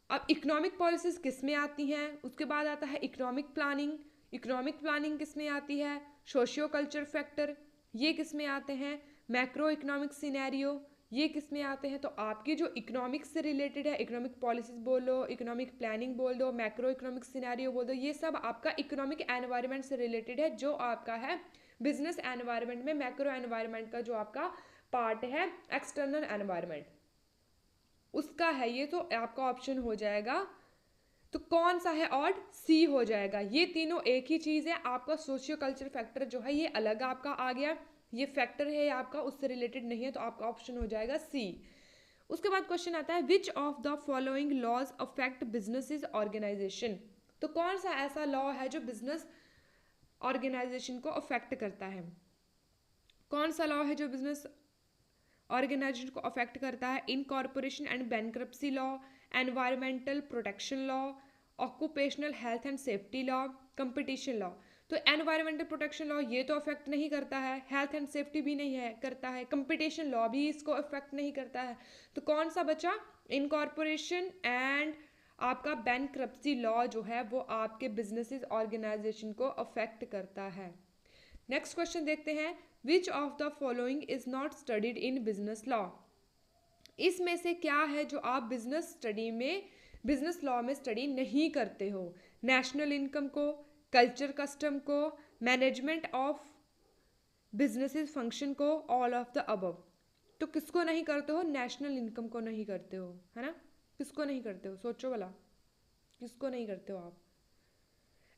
अब इकोनॉमिक पॉलिसीज किस में आती हैं? उसके बाद आता है इकोनॉमिक प्लानिंग। इकोनॉमिक प्लानिंग किस में आती है? सोशियो कल्चर फैक्टर, ये किस में आते हैं? मैक्रो इकोनॉमिक सिनेरियो, ये किस में आते हैं? तो आपकी जो इकोनॉमिक्स से रिलेटेड है, इकोनॉमिक पॉलिसीज बोल दो, इकोनॉमिक प्लानिंग बोल दो, मैक्रो इकोनॉमिक सिनेरियो बोल दो, ये सब आपका इकोनॉमिक एनवायरनमेंट से रिलेटेड है। जो आपका है बिजनेस एनवायरनमेंट में मैक्रो एनवायरनमेंट का जो आपका पार्ट है एक्सटर्नल एनवायरनमेंट उसका है ये। तो आपका ऑप्शन हो जाएगा, तो कौन सा है ऑड? सी हो जाएगा। ये तीनों एक ही चीज़ है। आपका सोशियो कल्चर फैक्टर जो है ये अलग आपका आ गया, ये फैक्टर है आपका उससे रिलेटेड नहीं है, तो आपका ऑप्शन हो जाएगा सी। उसके बाद क्वेश्चन आता है which of the following laws affect businesses organisation. तो कौन सा ऐसा लॉ है जो बिजनेस ऑर्गेनाइजेशन को अफेक्ट करता है? कौन सा लॉ है जो बिजनेस ऑर्गेनाइजेशन को अफेक्ट करता है? Incorporation and bankruptcy law, environmental protection law, occupational health and safety law, competition law. तो एनवायरमेंटल प्रोटेक्शन लॉ ये तो अफेक्ट नहीं करता है, हेल्थ एंड सेफ्टी भी नहीं है करता है, कंपटीशन लॉ भी इसको अफेक्ट नहीं करता है। तो कौन सा बचा? इनकॉर्पोरेशन एंड आपका बैंक्रप्सी लॉ जो है वो आपके बिजनेसेस ऑर्गेनाइजेशन को अफेक्ट करता है। नेक्स्ट क्वेश्चन देखते हैं, विच of the following is not studied in business law. इसमें से क्या है जो आप बिजनेस स्टडी में, बिजनेस लॉ में स्टडी नहीं करते हो? नेशनल इनकम को, कल्चर कस्टम को, मैनेजमेंट ऑफ बिजनेसेस फंक्शन को, ऑल ऑफ द अबव। तो किसको नहीं करते हो? नेशनल इनकम को नहीं करते हो, है ना। किसको नहीं करते हो? सोचो भला, किसको नहीं करते हो आप?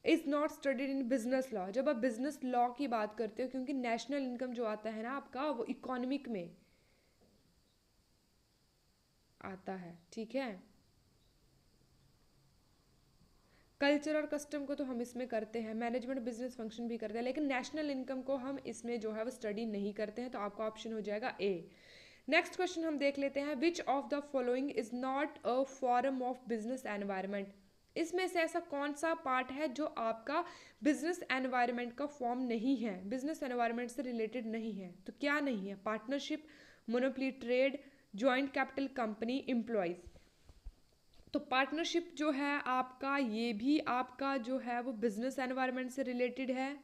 Is not studied in business law. जब आप बिजनेस लॉ की बात करते हो, क्योंकि नेशनल इनकम जो आता है ना आपका वो इकोनॉमिक में आता है, ठीक है। कल्चर और कस्टम को तो हम इसमें करते हैं, मैनेजमेंट बिजनेस फंक्शन भी करते हैं, लेकिन नेशनल इनकम को हम इसमें जो है वो स्टडी नहीं करते हैं। तो आपका ऑप्शन हो जाएगा ए। नेक्स्ट क्वेश्चन हम देख लेते हैं, विच of the following is not a form of business environment. इसमें से ऐसा कौन सा पार्ट है जो आपका बिजनेस एनवायरनमेंट का फॉर्म नहीं है, बिजनेस एनवायरनमेंट से रिलेटेड नहीं है? तो क्या नहीं है? Partnership, monopoly trade, joint capital company, employees. तो पार्टनरशिप जो है आपका ये भी आपका जो है वो बिजनेस एनवायरनमेंट से रिलेटेड है।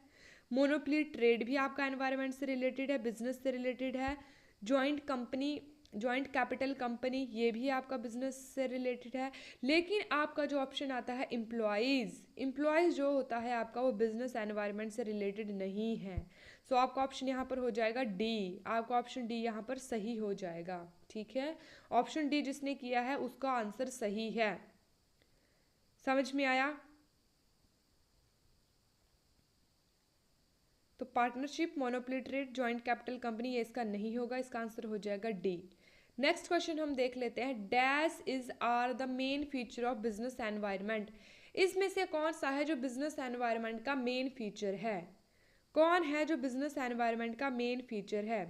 मोनोपोली ट्रेड भी आपका एनवायरनमेंट से रिलेटेड है, बिजनेस से रिलेटेड है। जॉइंट कैपिटल कंपनी, ये भी आपका बिजनेस से रिलेटेड है। लेकिन आपका जो ऑप्शन आता है एम्प्लॉयज़ जो होता है आपका, वो बिजनेस एनवायरनमेंट से रिलेटेड नहीं है। सो आपका ऑप्शन यहाँ पर हो जाएगा डी। आपका ऑप्शन डी यहाँ पर सही हो जाएगा। ठीक है, ऑप्शन डी जिसने किया है उसका आंसर सही है। समझ में आया? तो partnership, monopoly trade, joint capital company, ये इसका नहीं होगा, इसका आंसर हो जाएगा डी। नेक्स्ट क्वेश्चन हम देख लेते हैं। Dash is are the main feature of business environment. इसमें से कौन सा है जो बिजनेस एनवायरनमेंट का मेन फीचर है? कौन है जो बिजनेस एनवायरनमेंट का मेन फीचर है?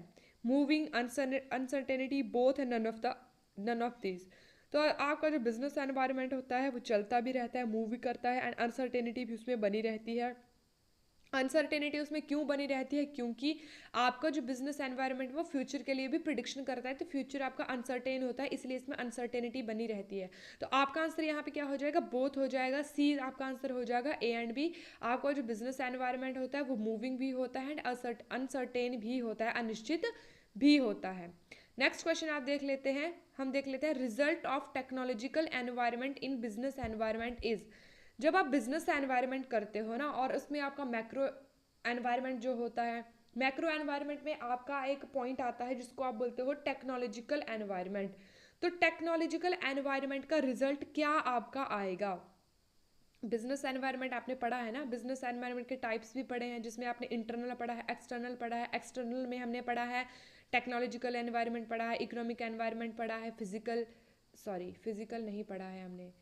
Moving, uncertainty, both and none of this. तो आपका जो बिजनेस एनवायरनमेंट होता है वो चलता भी रहता है, मूव भी करता है, एंड अनसर्टेनिटी भी उसमें बनी रहती है। अनसर्टेनिटी उसमें क्यों बनी रहती है? क्योंकि आपका जो बिजनेस एनवायरनमेंट वो फ्यूचर के लिए भी प्रिडिक्शन करता है, तो फ्यूचर आपका अनसर्टेन होता है, इसलिए इसमें अनसर्टेनिटी बनी रहती है। तो आपका आंसर यहाँ पे क्या हो जाएगा? बोथ हो जाएगा। सी आपका आंसर हो जाएगा, ए एंड बी। आपका जो बिजनेस एनवायरनमेंट होता है वो मूविंग भी होता है एंड अनसर्टेन भी होता है, अनिश्चित भी होता है। नेक्स्ट क्वेश्चन आप देख लेते हैं। हम देख लेते हैं, result of technological environment in business environment is. जब आप बिजनेस एनवायरनमेंट करते हो ना, और उसमें आपका मैक्रो एनवायरनमेंट जो होता है, मैक्रो एनवायरनमेंट में आपका एक पॉइंट आता है जिसको आप बोलते हो टेक्नोलॉजिकल एनवायरनमेंट। तो टेक्नोलॉजिकल एनवायरनमेंट का रिजल्ट क्या आपका आएगा? बिजनेस एनवायरनमेंट आपने पढ़ा है ना, बिजनेस एनवायरनमेंट के टाइप्स भी पढ़े हैं, जिसमें आपने इंटरनल पढ़ा है, एक्सटर्नल पढ़ा है। एक्सटर्नल में हमने पढ़ा है टेक्नोलॉजिकल एनवायरनमेंट पढ़ा है, इकोनॉमिक एनवायरनमेंट पढ़ा है, फिजिकल नहीं पढ़ा है हमने।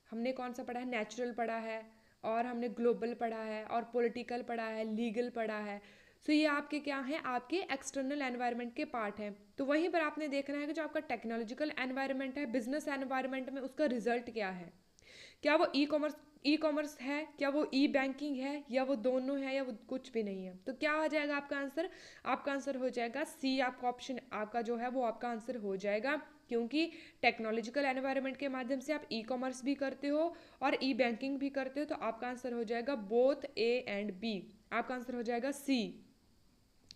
हमने कौन सा पढ़ा है? नेचुरल पढ़ा है, और हमने ग्लोबल पढ़ा है, और पॉलिटिकल पढ़ा है, लीगल पढ़ा है। सो ये आपके क्या हैं? आपके एक्सटर्नल एनवायरनमेंट के पार्ट हैं। तो वहीं पर आपने देखना है कि जो आपका टेक्नोलॉजिकल एनवायरनमेंट है बिजनेस एनवायरनमेंट में, उसका रिजल्ट क्या है। क्या वो ई कॉमर्स है, क्या वो ई बैंकिंग है, या वो दोनों है, या वो कुछ भी नहीं है? तो क्या आ जाएगा आपका आंसर? आपका आंसर हो जाएगा सी। आपका ऑप्शन आपका जो है वो आपका आंसर हो जाएगा, क्योंकि टेक्नोलॉजिकल एनवायरनमेंट के माध्यम से आप ई कॉमर्स भी करते हो और ई बैंकिंग भी करते हो। तो आपका आंसर हो जाएगा बोथ ए एंड बी। आपका आंसर हो जाएगा सी।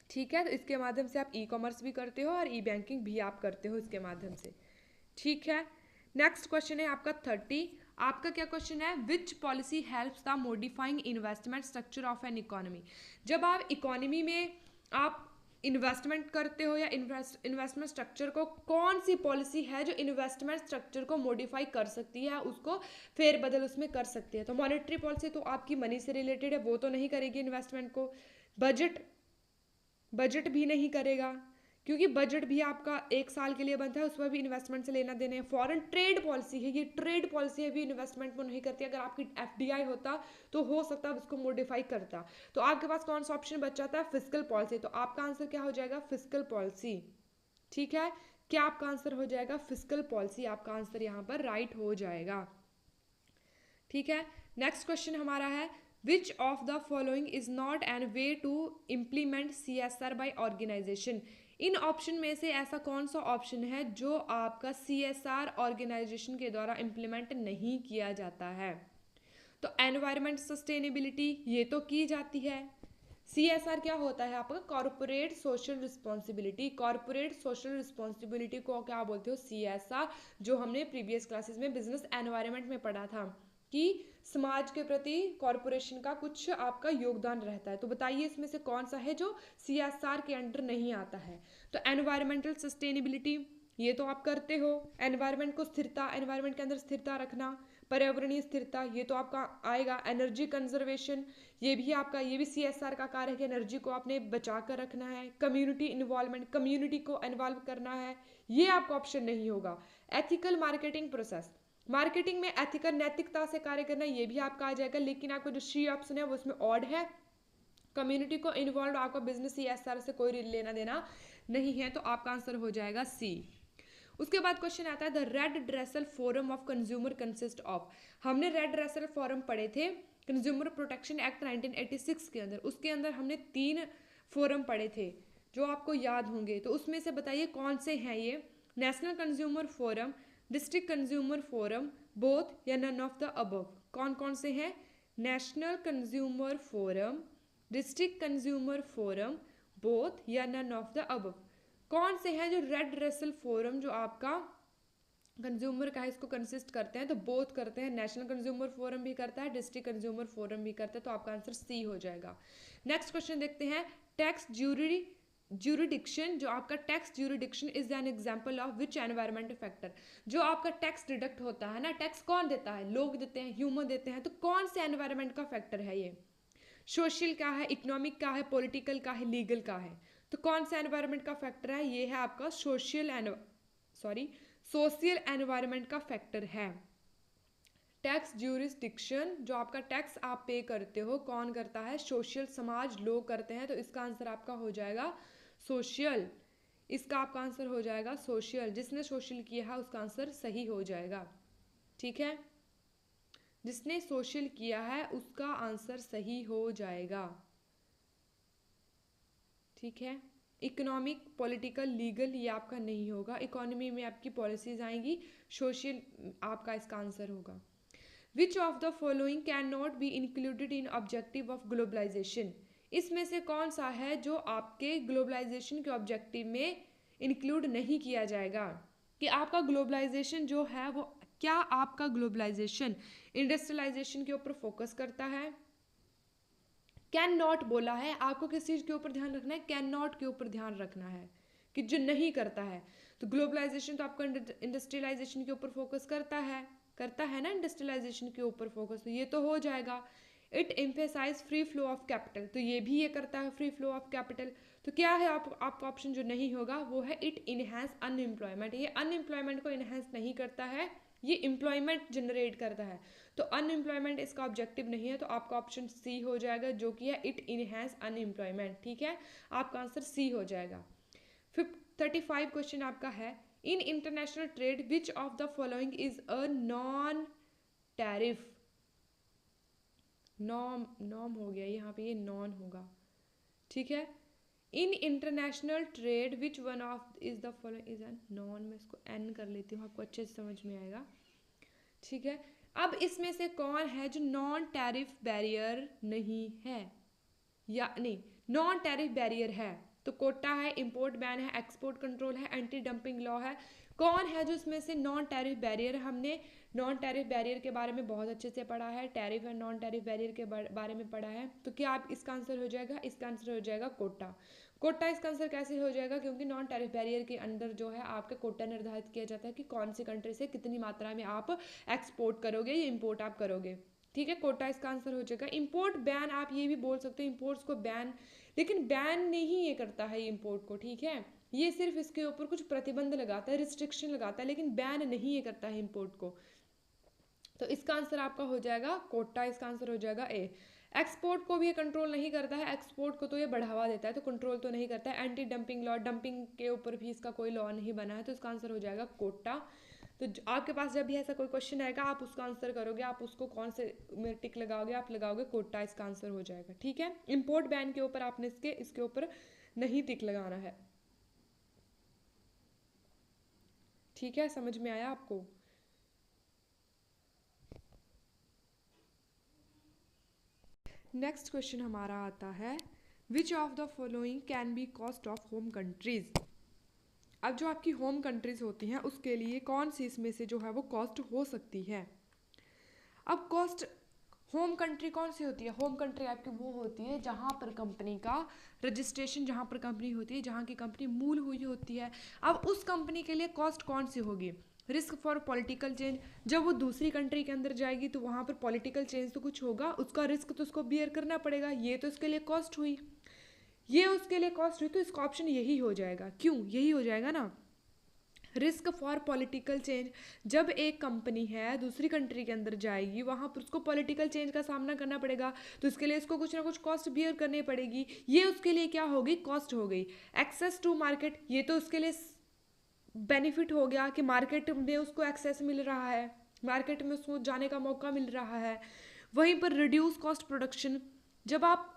ठीक है, तो इसके माध्यम से आप ई कॉमर्स भी करते हो और ई बैंकिंग भी आप करते हो इसके माध्यम से। ठीक है, नेक्स्ट क्वेश्चन है आपका 30। आपका क्या क्वेश्चन है? विच policy helps the modifying investment structure of an economy. जब आप इकोनॉमी में आप इन्वेस्टमेंट करते हो या इन्वेस्टमेंट स्ट्रक्चर को, कौन सी पॉलिसी है जो इन्वेस्टमेंट स्ट्रक्चर को मॉडिफाई कर सकती है, उसको फेरबदल उसमें कर सकती है? तो मॉनेटरी पॉलिसी तो आपकी मनी से रिलेटेड है, वो तो नहीं करेगी इन्वेस्टमेंट को। बजट भी नहीं करेगा, क्योंकि बजट भी आपका एक साल के लिए बनता है, उसमें भी इन्वेस्टमेंट से लेना देने। फॉरेन ट्रेड पॉलिसी है, ये ट्रेड पॉलिसी है भी इन्वेस्टमेंट को नहीं करती। अगर आपकी एफडीआई होता तो हो सकता है उसको मॉडिफाई करता। तो आपके पास कौन सा ऑप्शन बच जाता है? Fiscal policy. तो आपका आंसर क्या हो जाएगा? Fiscal policy. ठीक है, क्या आपका आंसर हो जाएगा? Fiscal policy. आपका आंसर यहाँ पर राइट हो जाएगा। ठीक है, नेक्स्ट क्वेश्चन हमारा है, which of the following is not an way to implement CSR by organisation. इन ऑप्शन में से ऐसा कौन सा ऑप्शन है जो आपका CSR ऑर्गेनाइजेशन के द्वारा इम्प्लीमेंट नहीं किया जाता है? तो एनवायरमेंट सस्टेनेबिलिटी, ये तो की जाती है। CSR क्या होता है आपका? Corporate social responsibility. Corporate social responsibility को क्या बोलते हो? CSR, जो हमने प्रीवियस क्लासेस में बिजनेस एनवायरनमेंट में पढ़ा था कि समाज के प्रति कॉरपोरेशन का कुछ आपका योगदान रहता है। तो बताइए इसमें से कौन सा है जो CSR के अंडर नहीं आता है? तो एनवायरमेंटल सस्टेनेबिलिटी, ये तो आप करते हो। एनवायरनमेंट को स्थिरता, एनवायरनमेंट के अंदर स्थिरता रखना, पर्यावरणीय स्थिरता, ये तो आपका आएगा। एनर्जी कंजर्वेशन, ये भी आपका, ये भी CSR का कार्य है कि एनर्जी को आपने बचा कर रखना है। कम्युनिटी इन्वॉल्वमेंट, कम्युनिटी को इन्वॉल्व करना है, ये आपका ऑप्शन नहीं होगा। एथिकल मार्केटिंग प्रोसेस, मार्केटिंग में एथिकल नैतिकता से कार्य करना, ये भी आपका आ जाएगा। लेकिन आपका जो सी ऑप्शन है वो उसमें ऑड है। कम्युनिटी को इन्वॉल्व, आपका बिजनेस CSR से कोई लेना देना नहीं है, तो आपका आंसर हो जाएगा सी। उसके बाद क्वेश्चन आता है, the red ड्रेसल forum of consumer consist of. हमने रेड ड्रेसल फोरम पढ़े थे कंज्यूमर प्रोटेक्शन एक्ट 1986 के अंदर। उसके अंदर हमने 3 फोरम पढ़े थे जो आपको याद होंगे। तो उसमें से बताइए कौन से हैं ये? National consumer forum, district consumer forum, both या नन ऑफ द अबव। कौन कौन से हैं? National consumer forum, district consumer forum, both या नन ऑफ द अबव। कौन से हैं जो रेड रसेल फोरम जो आपका कंज्यूमर का है इसको कंसिस्ट करते हैं, तो बोथ करते हैं, नेशनल कंज्यूमर फोरम भी करता है, डिस्ट्रिक्ट कंज्यूमर फोरम भी करता है, तो आपका आंसर सी हो जाएगा। नेक्स्ट क्वेश्चन देखते हैं, टैक्स ज्यूरिडिक्शन, जो आपका tax jurisdiction is an example of which environmental factor. जो आपका टैक्स डिडक्ट होता है ना, टैक्स कौन देता है, लोग देते हैं, ह्यूमन देते हैं, तो कौन से एनवायरमेंट का फैक्टर है ये, सोशल का है, इकोनॉमिक का है, पॉलिटिकल का है, लीगल का है, तो कौन सा एनवायरमेंट का फैक्टर है, ये है आपका सोशल एनवायरमेंट का फैक्टर है। टैक्स ज्यूरिसडिक्शन, जो आपका टैक्स आप पे करते हो कौन करता है, सोशल, समाज, लोग करते हैं, तो इसका आंसर आपका हो जाएगा सोशल। इसका आपका आंसर हो जाएगा सोशल, जिसने सोशल किया है उसका आंसर सही हो जाएगा। ठीक है, जिसने सोशल किया है उसका आंसर सही हो जाएगा। ठीक है, इकोनॉमिक, पॉलिटिकल, लीगल ये आपका नहीं होगा, इकोनॉमी में आपकी पॉलिसीज आएंगी, सोशल आपका इसका आंसर होगा। Which of the following can not be included in objective of globalisation. इसमें से कौन सा है जो आपके ग्लोबलाइजेशन के ऑब्जेक्टिव में इंक्लूड नहीं किया जाएगा, कि आपका ग्लोबलाइजेशन जो है वो, क्या आपका ग्लोबलाइजेशन इंडस्ट्रियलाइजेशन के ऊपर फोकस करता है। कैन नॉट बोला है, आपको किस चीज़ के ऊपर ध्यान रखना है, कैन नॉट के ऊपर ध्यान रखना है कि जो नहीं करता है। तो ग्लोबलाइजेशन तो आपका इंडस्ट्रियलाइजेशन के ऊपर फोकस करता है ना, इंडस्ट्रियलाइजेशन के ऊपर फोकस, तो ये तो हो जाएगा। It emphasise free flow of capital, तो ये भी ये करता है फ्री फ्लो ऑफ कैपिटल। तो क्या है आपका ऑप्शन जो नहीं होगा वो है इट इनहेंस अनएम्प्लॉयमेंट, ये अनएम्प्लॉयमेंट को इनहेंस नहीं करता है, ये एम्प्लॉयमेंट जनरेट करता है, तो अनएम्प्लॉयमेंट इसका ऑब्जेक्टिव नहीं है, तो आपका ऑप्शन सी हो जाएगा जो कि है इट इनहेंस अनएम्प्लॉयमेंट। ठीक है, आपका आंसर सी हो जाएगा। 35 क्वेश्चन आपका है, in international trade which of the following is a non tariff. नॉम हो गया यहाँ पे, ये नॉन होगा। ठीक है, in international trade which one of is the following is an non, मैं इसको एन कर लेती हूँ, आपको अच्छे से समझ में आएगा। ठीक है, अब इसमें से कौन है जो नॉन टैरिफ बैरियर नहीं है, या नहीं नॉन टैरिफ बैरियर है, तो कोटा है, इंपोर्ट बैन है, एक्सपोर्ट कंट्रोल है, एंटी डंपिंग लॉ है, कौन है जो इसमें से नॉन टैरिफ बैरियर। हमने नॉन टैरिफ बैरियर के बारे में बहुत अच्छे से पढ़ा है, tariff and non tariff barrier के बारे में पढ़ा है, तो क्या आप इसका आंसर हो जाएगा, इसका आंसर हो जाएगा कोटा। कोटा इसका आंसर कैसे हो जाएगा, क्योंकि नॉन टैरिफ बैरियर के अंदर जो है आपका कोटा निर्धारित किया जाता है कि कौन सी कंट्री से कितनी मात्रा में आप एक्सपोर्ट करोगे या इम्पोर्ट आप करोगे। ठीक है, कोटा इसका आंसर हो जाएगा। इंपोर्ट बैन आप ये भी बोल सकते हो, इंपोर्ट्स को बैन, लेकिन बैन नहीं ये करता है इंपोर्ट को। ठीक है, ये सिर्फ इसके ऊपर कुछ प्रतिबंध लगाता है, रिस्ट्रिक्शन लगाता है, लेकिन बैन नहीं ये करता है इंपोर्ट को। तो इसका आंसर आपका हो जाएगा कोटा, इसका आंसर हो जाएगा ए। एक्सपोर्ट को भी ये कंट्रोल नहीं करता है, एक्सपोर्ट को तो ये बढ़ावा देता है, तो कंट्रोल तो नहीं करता है। एंटी डंपिंग लॉ, डंपिंग के ऊपर भी इसका कोई लॉ नहीं बना है, तो इसका आंसर हो जाएगा कोटा। तो आपके पास जब भी ऐसा कोई क्वेश्चन आएगा आप उसका आंसर करोगे, आप उसको कौन से में टिक लगाओगे, आप लगाओगे कोटा, इसका आंसर हो जाएगा। ठीक है, इंपोर्ट बैन के ऊपर आपने इसके ऊपर नहीं टिक लगाना है। ठीक है, समझ में आया आपको। नेक्स्ट क्वेश्चन हमारा आता है, which of the following can be cost of home countries. अब जो आपकी होम कंट्रीज होती हैं उसके लिए कौन सी इसमें से जो है वो कॉस्ट हो सकती है। अब कॉस्ट होम कंट्री कौन सी होती है, होम कंट्री आपकी वो होती है जहाँ पर कंपनी का रजिस्ट्रेशन, जहाँ पर कंपनी होती है, जहाँ की कंपनी मूल हुई होती है। अब उस कंपनी के लिए कॉस्ट कौन सी होगी, रिस्क फॉर पॉलिटिकल चेंज, जब वो दूसरी कंट्री के अंदर जाएगी तो वहाँ पर पॉलिटिकल चेंज तो कुछ होगा, उसका रिस्क तो उसको बियर करना पड़ेगा, ये तो उसके लिए कॉस्ट हुई, ये उसके लिए कॉस्ट हुई, तो इसका ऑप्शन यही हो जाएगा। क्यों यही हो जाएगा ना, रिस्क फॉर पॉलिटिकल चेंज, जब एक कंपनी है दूसरी कंट्री के अंदर जाएगी वहाँ पर उसको पॉलिटिकल चेंज का सामना करना पड़ेगा, तो इसके लिए उसको कुछ ना कुछ कॉस्ट बियर करनी पड़ेगी, ये उसके लिए क्या होगी, कॉस्ट हो गई। एक्सेस टू मार्केट, ये तो उसके लिए बेनिफिट हो गया कि मार्केट में उसको एक्सेस मिल रहा है, मार्केट में उसको जाने का मौका मिल रहा है। वहीं पर रिड्यूस कॉस्ट प्रोडक्शन, जब आप,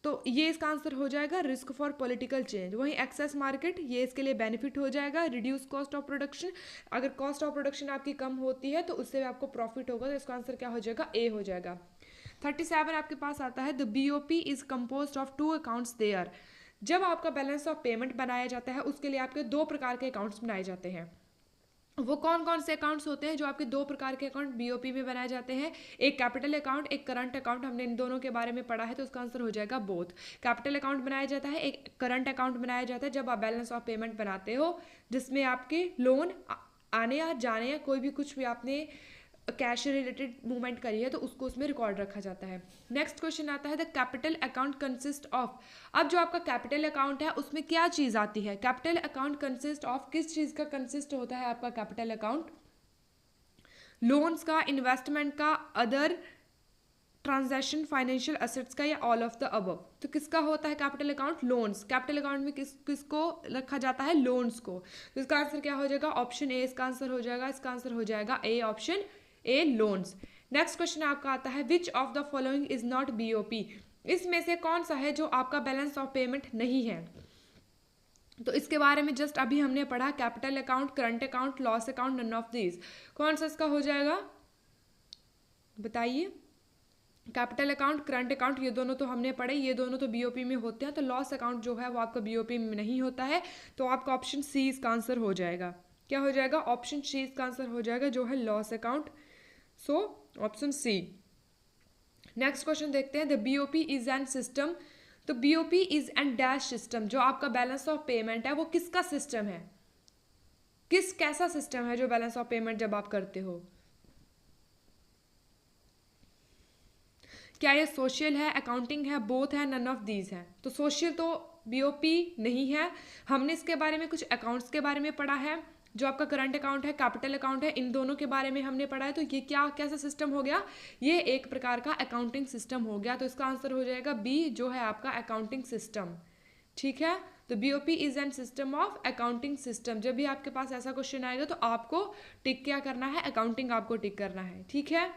तो ये इसका आंसर हो जाएगा रिस्क फॉर पॉलिटिकल चेंज। वहीं एक्सेस मार्केट, ये इसके लिए बेनिफिट हो जाएगा। रिड्यूस कॉस्ट ऑफ प्रोडक्शन, अगर कॉस्ट ऑफ प्रोडक्शन आपकी कम होती है तो उससे आपको प्रॉफिट होगा, तो इसका आंसर क्या हो जाएगा, ए हो जाएगा। 37 आपके पास आता है the BOP is compose of 2 accounts there. जब आपका बैलेंस ऑफ पेमेंट बनाया जाता है उसके लिए आपके 2 प्रकार के अकाउंट्स बनाए जाते हैं। वो कौन कौन से अकाउंट्स होते हैं जो आपके 2 प्रकार के अकाउंट BOP में बनाए जाते हैं? एक कैपिटल अकाउंट, एक करंट अकाउंट। हमने इन दोनों के बारे में पढ़ा है तो उसका आंसर हो जाएगा बोथ। कैपिटल अकाउंट बनाया जाता है, एक करंट अकाउंट बनाया जाता है जब आप बैलेंस ऑफ पेमेंट बनाते हो, जिसमें आपके लोन आने या जाने या कोई भी कुछ भी आपने कैश रिलेटेड मूवमेंट करी है तो उसको उसमें रिकॉर्ड रखा जाता है। नेक्स्ट क्वेश्चन आता है the capital account consist of. अब जो आपका कैपिटल अकाउंट है उसमें क्या चीज आती है? कैपिटल अकाउंट कंसिस्ट ऑफ, किस चीज का कंसिस्ट होता है आपका कैपिटल अकाउंट? लोन्स का, इन्वेस्टमेंट का, अदर ट्रांजैक्शन, फाइनेंशियल एसेट्स का, या ऑल ऑफ द अबव। तो किसका होता है capital account? Loans. Capital account में किसको रखा जाता है? लोन्स को। तो इसका आंसर क्या हो जाएगा? ऑप्शन ए इसका आंसर हो जाएगा। इसका आंसर हो जाएगा A, option A, loans. Next question आपका आता है which of the following is not BOP। इसमें से कौन सा है जो आपका बैलेंस ऑफ पेमेंट नहीं है? तो इसके बारे में जस्ट अभी हमने पढ़ा, capital account, current account, loss account, none of these. कौन सा इसका हो जाएगा बताइए? कैपिटल अकाउंट, करंट अकाउंट, ये दोनों तो हमने पढ़े, ये दोनों तो BOP में होते हैं। तो लॉस अकाउंट जो है वो आपका BOP में नहीं होता है, तो आपका ऑप्शन सी इसका आंसर हो जाएगा। क्या हो जाएगा? ऑप्शन सी इसका आंसर हो जाएगा जो है loss account. So option C. Next question देखते हैं the BOP is an system. तो BOP is an dash system. जो आपका बैलेंस ऑफ पेमेंट है वो किसका सिस्टम है? कैसा सिस्टम है जो बैलेंस ऑफ पेमेंट जब आप करते हो? क्या ये सोशल है, अकाउंटिंग है, बोथ है, नन ऑफ दीज है? तो सोशल तो BOP नहीं है। हमने इसके बारे में कुछ अकाउंट्स के बारे में पढ़ा है। जो आपका करंट अकाउंट है, कैपिटल अकाउंट है, इन दोनों के बारे में हमने पढ़ा है। तो ये कैसा सिस्टम हो गया? ये एक प्रकार का अकाउंटिंग सिस्टम हो गया। तो इसका आंसर हो जाएगा बी, जो है आपका अकाउंटिंग सिस्टम। ठीक है, तो BOP is an system of accounting system. जब भी आपके पास ऐसा क्वेश्चन आएगा तो आपको टिक क्या करना है? अकाउंटिंग आपको टिक करना है। ठीक है,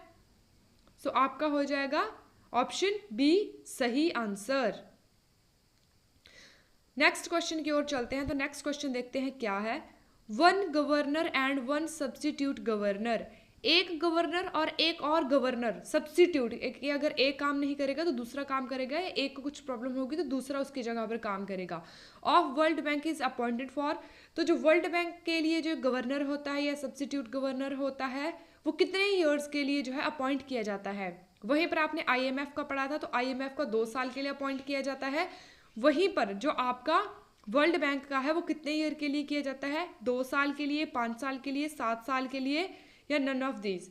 सो आपका हो जाएगा ऑप्शन बी सही आंसर। नेक्स्ट क्वेश्चन की ओर चलते हैं। तो नेक्स्ट क्वेश्चन देखते हैं क्या है। 1 गवर्नर एंड 1 सब्स्टिट्यूट गवर्नर। एक गवर्नर और एक और गवर्नर सब्स्टिट्यूट, अगर एक काम नहीं करेगा तो दूसरा काम करेगा, या एक को कुछ प्रॉब्लम होगी तो दूसरा उसकी जगह पर काम करेगा। Of World bank is appointed for. तो जो वर्ल्ड बैंक के लिए जो गवर्नर होता है या सब्स्टिट्यूट गवर्नर होता है वो कितने ईयर्स के लिए जो है अपॉइंट किया जाता है? वहीं पर आपने IMF का पढ़ा था, तो IMF का 2 साल के लिए अपॉइंट किया जाता है। वहीं पर जो आपका वर्ल्ड बैंक का है वो कितने ईयर के लिए किया जाता है? 2 साल के लिए, 5 साल के लिए, 7 साल के लिए, या नन ऑफ दीज।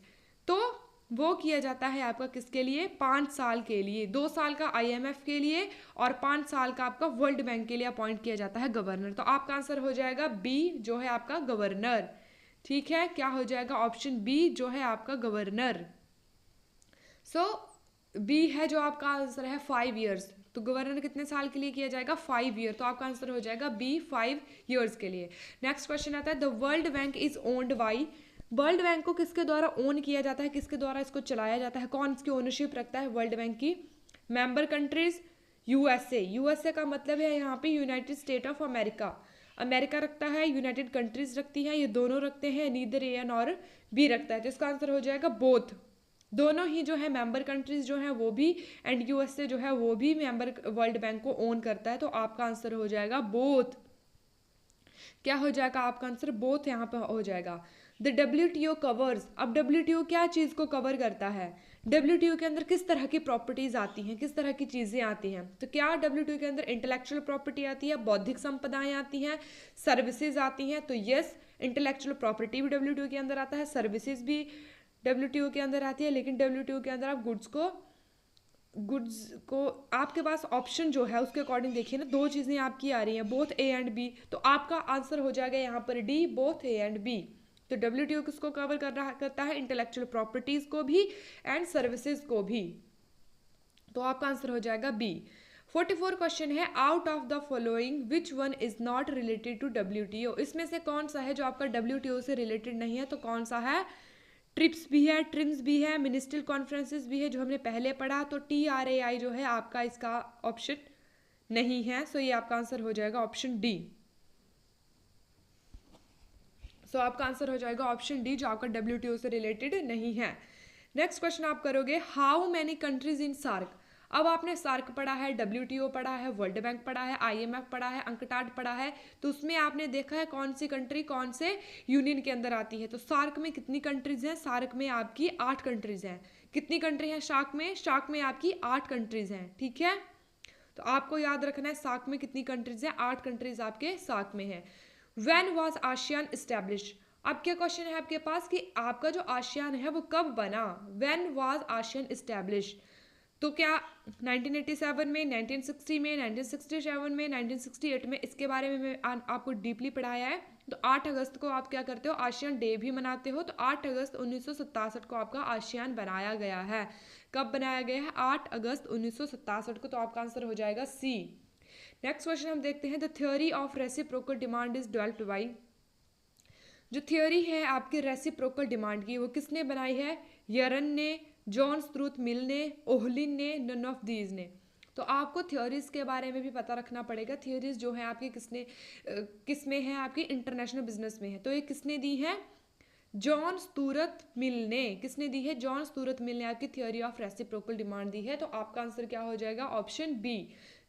तो वो किया जाता है आपका किसके लिए? 5 साल के लिए। 2 साल का IMF के लिए और 5 साल का आपका वर्ल्ड बैंक के लिए अपॉइंट किया जाता है गवर्नर। तो आपका आंसर हो जाएगा बी, जो है आपका गवर्नर। ठीक है, क्या हो जाएगा? ऑप्शन बी, जो है आपका गवर्नर। सो बी है जो आपका आंसर है 5 ईयर्स। तो गवर्नर कितने साल के लिए किया जाएगा? 5 ईयर। तो आपका आंसर हो जाएगा बी, 5 ईयर्स के लिए। नेक्स्ट क्वेश्चन आता है the World bank is owned by. World bank को किसके द्वारा ओन किया जाता है? किसके द्वारा इसको चलाया जाता है? कौन इसकी ओनरशिप रखता है वर्ल्ड बैंक की? मेंबर कंट्रीज USA का मतलब है यहाँ पे United state of America. America रखता है, यूनाइटेड कंट्रीज रखती है, ये दोनों रखते हैं, नीदर ए और बी रखता है। तो इसका आंसर हो जाएगा बोथ। दोनों ही जो है मेंबर कंट्रीज जो है वो भी, एंड USA जो है वो भी मेंबर वर्ल्ड बैंक को ओन करता है। तो आपका आंसर हो जाएगा बोथ। क्या हो जाएगा आपका आंसर? बोथ यहाँ पे हो जाएगा। The WTO covers. अब WTO क्या चीज़ को कवर करता है? WTO के अंदर किस तरह की प्रॉपर्टीज आती हैं, किस तरह की चीज़ें आती हैं? तो क्या WTO के अंदर इंटेलेक्चुअल प्रॉपर्टी आती है, बौद्धिक संपदाएं आती हैं, सर्विसेज आती हैं? तो यस, इंटेलेक्चुअल प्रॉपर्टी भी WTO के अंदर आता है, सर्विसेज भी WTO के अंदर आती है। लेकिन WTO के अंदर आप गुड्स को आपके पास ऑप्शन जो है उसके अकॉर्डिंग देखिए ना, 2 चीज़ें आपकी आ रही हैं, बोथ A एंड B। तो आपका आंसर हो जाएगा यहाँ पर D, both A and B। तो WTO किसको कवर करता है? इंटेलेक्चुअल प्रॉपर्टीज को भी एंड सर्विसेज को भी। तो आपका आंसर हो जाएगा बी। 44 क्वेश्चन है out of the following which one is not related to WTO। इसमें से कौन सा है जो आपका WTO से रिलेटेड नहीं है? तो कौन सा है? ट्रिप्स भी है, ट्रिम्स भी है, मिनिस्ट्रियल कॉन्फ्रेंसेस भी है, जो हमने पहले पढ़ा। तो TRAI जो है आपका इसका ऑप्शन नहीं है। सो ये आपका आंसर हो जाएगा ऑप्शन डी। सो आपका आंसर हो जाएगा ऑप्शन डी, जो आपका WTO से रिलेटेड नहीं है। नेक्स्ट क्वेश्चन आप करोगे, how many countries in SAARC. अब आपने सार्क पढ़ा है, WTO पढ़ा है, वर्ल्ड बैंक पढ़ा है, IMF पढ़ा है, अंकटाड पढ़ा है, तो उसमें आपने देखा है कौन सी कंट्री कौन से यूनियन के अंदर आती है। तो सार्क में कितनी कंट्रीज हैं? सार्क में आपकी 8 कंट्रीज हैं। कितनी कंट्री हैं शार्क में? शार्क में आपकी 8 कंट्रीज हैं। ठीक है, तो आपको याद रखना है सार्क में कितनी कंट्रीज हैं, 8 कंट्रीज आपके सार्क में है। When was ASEAN establish. अब क्या क्वेश्चन है आपके पास कि आपका जो आसियान है वो कब बना? व्हेन वाज आसियान इस्टेब्लिश, तो क्या 1987 में, 1960 में, 1967 में, 1968 में? इसके बारे में मैं आपको डीपली पढ़ाया है। तो 8 अगस्त को आप क्या करते हो? आसियान डे भी मनाते हो। तो 8 अगस्त 1967 को आपका आसियान बनाया गया है। कब बनाया गया है? 8 अगस्त 1967 को। तो आपका आंसर हो जाएगा सी। नेक्स्ट क्वेश्चन हम देखते हैं, the theory of reciprocal demand is developed by. जो थ्योरी है आपके रेसिप्रोकल डिमांड की, वो किसने बनाई है? यरन ने, जॉन स्ट्रूथ मिल ने, ओहलिन ने, नन ऑफ दीज ने। तो आपको थ्योरीज के बारे में भी पता रखना पड़ेगा। थ्योरीज जो है आपकी किस में है? आपकी इंटरनेशनल बिजनेस में है। तो ये किसने दी है? जॉन स्टूरत मिल ने। किसने दी है? जॉन स्टूरत मिल ने आपकी थ्योरी ऑफ रेसिप्रोकल डिमांड दी है। तो आपका आंसर क्या हो जाएगा? ऑप्शन बी,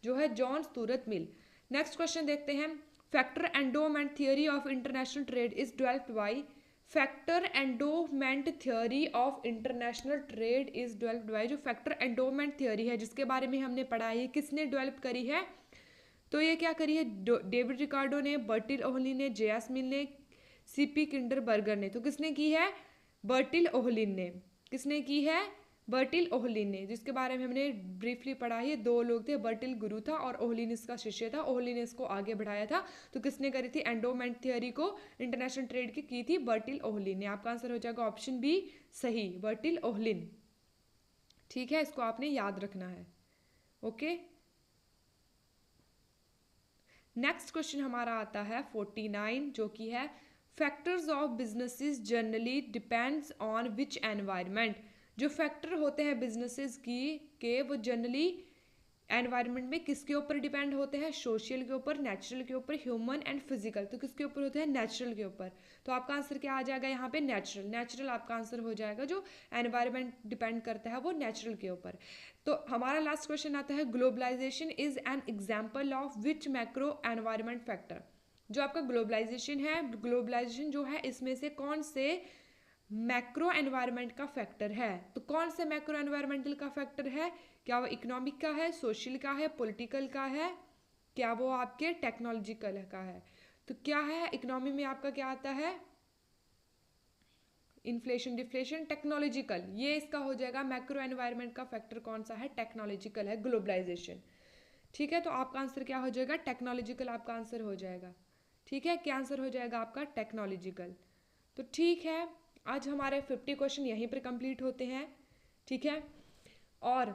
जो है जॉन स्टूरत मिल। नेक्स्ट क्वेश्चन देखते हैं, factor endowment theory of international trade is developed by. Factor endowment theory of international trade is developed by. जो फैक्टर एंडोमेंट थ्योरी है जिसके बारे में हमने पढ़ा है, किसने डेवलप करी है? तो ये क्या करी है? डेविड रिकार्डो ने, बर्टिल ओहलिन ने, जेएस मिल ने, CP किंडरबर्गर ने। तो किसने की है? बर्टिल ओहलिन ने। किसने की है? बर्टिल ओहलिन ने, जिसके बारे में हमने ब्रीफली पढ़ा है। 2 लोग थे, बर्टिल गुरु था और ओहलिन इसका शिष्य था। ओहलिन ने इसको आगे बढ़ाया था। तो किसने करी थी एंडोमेंट थियोरी को इंटरनेशनल ट्रेड की थी? बर्टिल ओहलिन ने। आपका आंसर हो जाएगा ऑप्शन बी सही, बर्टिल ओहलिन। ठीक है, इसको आपने याद रखना है। ओके, नेक्स्ट क्वेश्चन हमारा आता है 49, जो कि है factors of businesses generally depends on which environment. जो फैक्टर होते हैं बिजनेसेस की के, वो जनरली एनवायरनमेंट में किसके ऊपर डिपेंड होते हैं? सोशल के ऊपर, नेचुरल के ऊपर, ह्यूमन एंड फिजिकल। तो किसके ऊपर होते हैं? नेचुरल के ऊपर। तो आपका आंसर क्या आ जाएगा यहाँ पे? नेचुरल। नेचुरल आपका आंसर हो जाएगा। जो एनवायरनमेंट डिपेंड करता है वो नेचुरल के ऊपर। तो हमारा लास्ट क्वेश्चन आता है, globalisation is an example of which macro environment factor. जो आपका ग्लोबलाइजेशन है, ग्लोबलाइजेशन जो है इसमें से कौन से मैक्रो एनवायरनमेंट का फैक्टर है? तो कौन से मैक्रो एनवायरमेंटल का फैक्टर है? क्या वो इकोनॉमिक का है, सोशल का है, पॉलिटिकल का है, क्या वो आपके टेक्नोलॉजिकल का है? तो क्या है इकोनॉमी में आपका क्या आता है? Inflation, deflation, technological. ये इसका हो जाएगा मैक्रो एनवायरनमेंट का फैक्टर कौन सा है? टेक्नोलॉजिकल है, ग्लोबलाइजेशन। ठीक है, तो आपका आंसर क्या हो जाएगा? टेक्नोलॉजिकल आपका आंसर हो जाएगा। ठीक है, क्या आंसर हो जाएगा आपका? टेक्नोलॉजिकल। तो ठीक है, आज हमारे 50 क्वेश्चन यहीं पर कंप्लीट होते हैं। ठीक है, और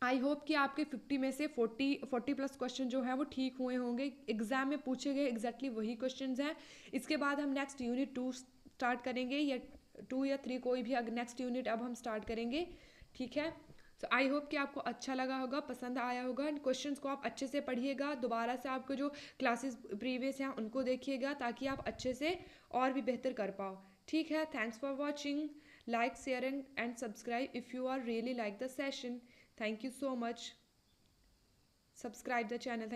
आई होप कि आपके 50 में से 40 प्लस क्वेश्चन जो है वो ठीक हुए होंगे। एग्जाम में पूछे गए एग्जैक्टली वही क्वेश्चंस हैं। इसके बाद हम नेक्स्ट यूनिट 2 स्टार्ट करेंगे, या 2 या 3 कोई भी नेक्स्ट यूनिट अब हम स्टार्ट करेंगे। ठीक है, सो आई होप कि आपको अच्छा लगा होगा, पसंद आया होगा। इन क्वेश्चंस को आप अच्छे से पढ़िएगा, दोबारा से आपको जो क्लासेस प्रीवियस हैं उनको देखिएगा, ताकि आप अच्छे से और भी बेहतर कर पाओ। ठीक है, thanks for watching, like, share and subscribe if you are really like the session. Thank you so much. Subscribe the channel.